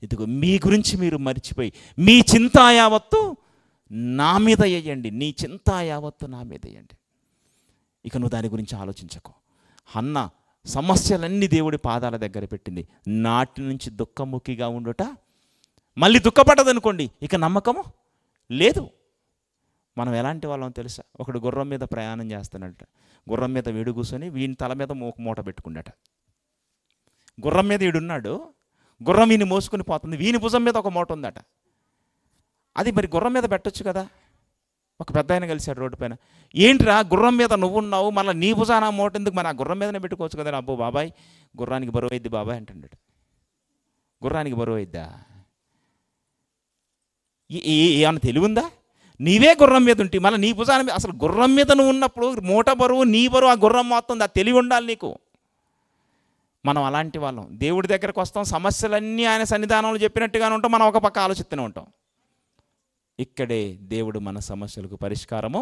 ఇదిగో మీ గురించి మీరు మర్చిపోయి మీ చింత యావత్తు నా మీద వేయండి, నీ చింత యావత్తు నా మీద వేయండి. ఇక నువ్వు దాని గురించి ఆలోచించకు. హన్న సమస్యలన్నీ దేవుడి పాదాల దగ్గర పెట్టింది. నాటి నుంచి దుఃఖముఖిగా ఉండుట, మళ్ళీ దుఃఖపడదనుకోండి ఇక నమ్మకము లేదు. మనం ఎలాంటి వాళ్ళం తెలుసా? ఒకడు గుర్రం మీద ప్రయాణం చేస్తానట. గుర్రం మీద వీడు కూర్చొని వీని తల మీద మూట పెట్టుకున్నాట. గుర్రం మీద వీడున్నాడు, గుర్రం వీని మోసుకొని పోతుంది, వీని భుజం మీద ఒక మూట ఉందట. అది మరి గుర్రం మీద పెట్టొచ్చు కదా. ఒక పెద్ద ఆయన కలిశాడు రోడ్డు పైన, ఏంట్రా గుర్రం మీద నువ్వున్నావు, మళ్ళీ నీ భుజాన మూట ఎందుకు, మరి ఆ గుర్రం మీదనే పెట్టుకోవచ్చు కదా. అబ్బో బాబాయ్, గుర్రానికి బరువు అయిద్ది బాబాయ్ అంటున్నాడు. గుర్రానికి బరువు అయిద్దా? ఏమన్నా తెలివిందా? నీవే గుర్రం మీద ఉంటే మళ్ళీ నీ భుజాన మీద, అసలు గుర్రం మీద నువ్వు ఉన్నప్పుడు మూట బరువు నీ బరువు, ఆ గుర్రం మొత్తం ఆ తెలివి ఉండాలి నీకు. మనం అలాంటి వాళ్ళం. దేవుడి దగ్గరకు వస్తాం, సమస్యలన్నీ ఆయన సన్నిధానంలో చెప్పినట్టుగానే ఉంటాం, మనం ఒక పక్క ఆలోచిస్తూనే ఉంటాం. ఇక్కడే దేవుడు మన సమస్యలకు పరిష్కారము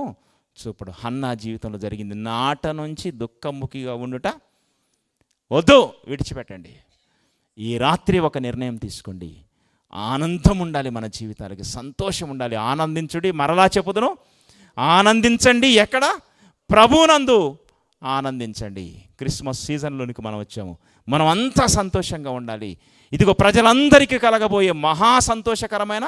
చూపడు. హన్నా జీవితంలో జరిగింది. నాట నుంచి దుఃఖముఖిగా ఉండుట వద్దు, విడిచిపెట్టండి. ఈ రాత్రి ఒక నిర్ణయం తీసుకోండి. ఆనందం ఉండాలి మన జీవితాలకి, సంతోషం ఉండాలి. ఆనందించుడి, మరలా చెప్పుదును, ఆనందించండి. ఎక్కడ? ప్రభువునందు ఆనందించండి. క్రిస్మస్ సీజన్లోనికి మనం వచ్చాము. మనం అంతా సంతోషంగా ఉండాలి. ఇదిగో ప్రజలందరికీ కలగబోయే మహా సంతోషకరమైన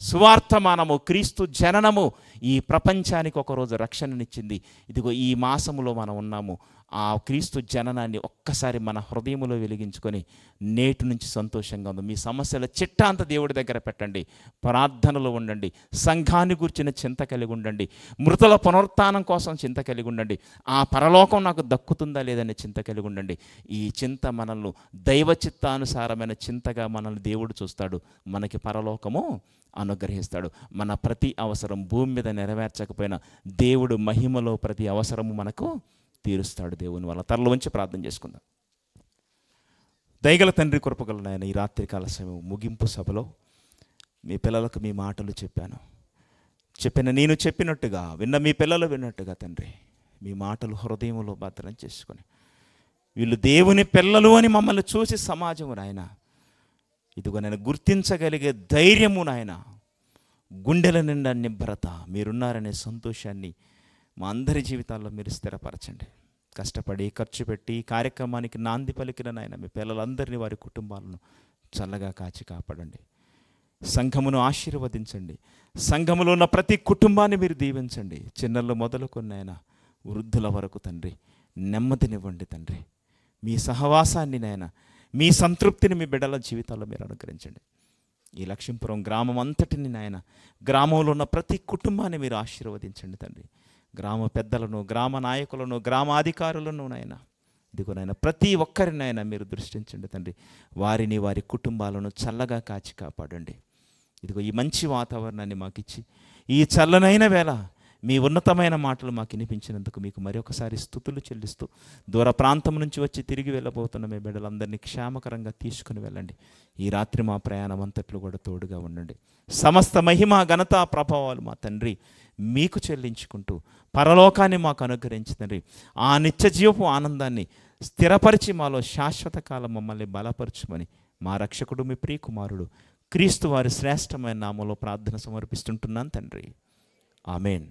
సువార్తమానము, క్రీస్తు జననము ఈ ప్రపంచానికి ఒకరోజు రక్షణనిచ్చింది. ఇదిగో ఈ మాసములో మనం ఉన్నాము. ఆ క్రీస్తు జననాన్ని ఒక్కసారి మన హృదయంలో వెలిగించుకొని నేటి నుంచి సంతోషంగా ఉంది. మీ సమస్యల చిట్టా అంతా దేవుడి దగ్గర పెట్టండి, ప్రార్థనలో ఉండండి, సంఘాన్ని గురించిన చింత కలిగి ఉండండి, మృతుల పునరుత్థానం కోసం చింత కలిగి ఉండండి, ఆ పరలోకం నాకు దక్కుతుందా లేదనే చింత కలిగి ఉండండి. ఈ చింత మనల్ని దైవ చిత్తానుసారమైన చింతగా మనల్ని దేవుడు చూస్తాడు, మనకి పరలోకము అనుగ్రహిస్తాడు. మన ప్రతి అవసరం భూమి మీద నెరవేర్చకపోయినా దేవుడు మహిమలో ప్రతి అవసరము మనకు తీరుస్తాడు. దేవుని వల్ల తరలో ఉంచి ప్రార్థన చేసుకుందాం. దయగల తండ్రి, కృపగల నాయన, ఈ రాత్రికాల సమయం ముగింపు సభలో మీ పిల్లలకు మీ మాటలు నేను చెప్పినట్టుగా విన్న మీ పిల్లలు విన్నట్టుగా తండ్రి, మీ మాటలు హృదయంలో భద్రం చేసుకొని వీళ్ళు దేవుని పిల్లలు అని మమ్మల్ని చూసి సమాజము నాయన ఇదిగో నేను గుర్తించగలిగే ధైర్యము నాయన, గుండెల నిండా నిబ్బరత, మీరున్నారనే సంతోషాన్ని మా అందరి జీవితాల్లో మీరు స్థిరపరచండి. కష్టపడి ఖర్చు పెట్టి కార్యక్రమానికి నాంది పలికిన నాయన మీ పిల్లలందరినీ, వారి కుటుంబాలను చల్లగా కాచి కాపాడండి. సంఘమును ఆశీర్వదించండి. సంఘములో ఉన్న ప్రతి కుటుంబాన్ని మీరు దీవించండి. చిన్నలు మొదలుకొని నాయన వృద్ధుల వరకు తండ్రి నెమ్మదినివ్వండి తండ్రి. మీ సహవాసాన్ని నాయన, మీ సంతృప్తిని మీ బిడ్డల జీవితాల్లో మీరు అనుగ్రహించండి. ఈ లక్ష్మీపురం గ్రామం అంతటిని నాయన, గ్రామంలో ఉన్న ప్రతి కుటుంబాన్ని మీరు ఆశీర్వదించండి తండ్రి. గ్రామ పెద్దలను, గ్రామ నాయకులను, గ్రామాధికారులను నాయన ఇదిగో నాయన ప్రతి ఒక్కరినైనా మీరు దృష్టించండి తండ్రి. వారిని, వారి కుటుంబాలను చల్లగా కాచి కాపాడండి. ఇదిగో ఈ మంచి వాతావరణాన్ని మాకు ఇచ్చి ఈ చల్లనైన వేళ మీ ఉన్నతమైన మాటలు మాకు వినిపించినందుకు మీకు మరొకసారి స్తుతులు చెల్లిస్తూ, దూర ప్రాంతం నుంచి వచ్చి తిరిగి వెళ్ళబోతున్న మీ బిడ్డలందరినీ క్షేమకరంగా తీసుకుని వెళ్ళండి. ఈ రాత్రి మా ప్రయాణం అంతట్లో కూడా తోడుగా ఉండండి. సమస్త మహిమ, ఘనత, ప్రభావాలు మా తండ్రి మీకు చెల్లించుకుంటూ పరలోకాన్ని మాకు అనుగ్రహించిందండి. ఆ నిత్య జీవపు ఆనందాన్ని స్థిరపరిచి మాలో శాశ్వత కాలం మమ్మల్ని బలపరచుమని మా రక్షకుడు, మీ ప్రియకుమారుడు క్రీస్తు వారి శ్రేష్టమైన నామంలో ప్రార్థన సమర్పిస్తుంటున్నాను తండ్రి. ఆమెన్.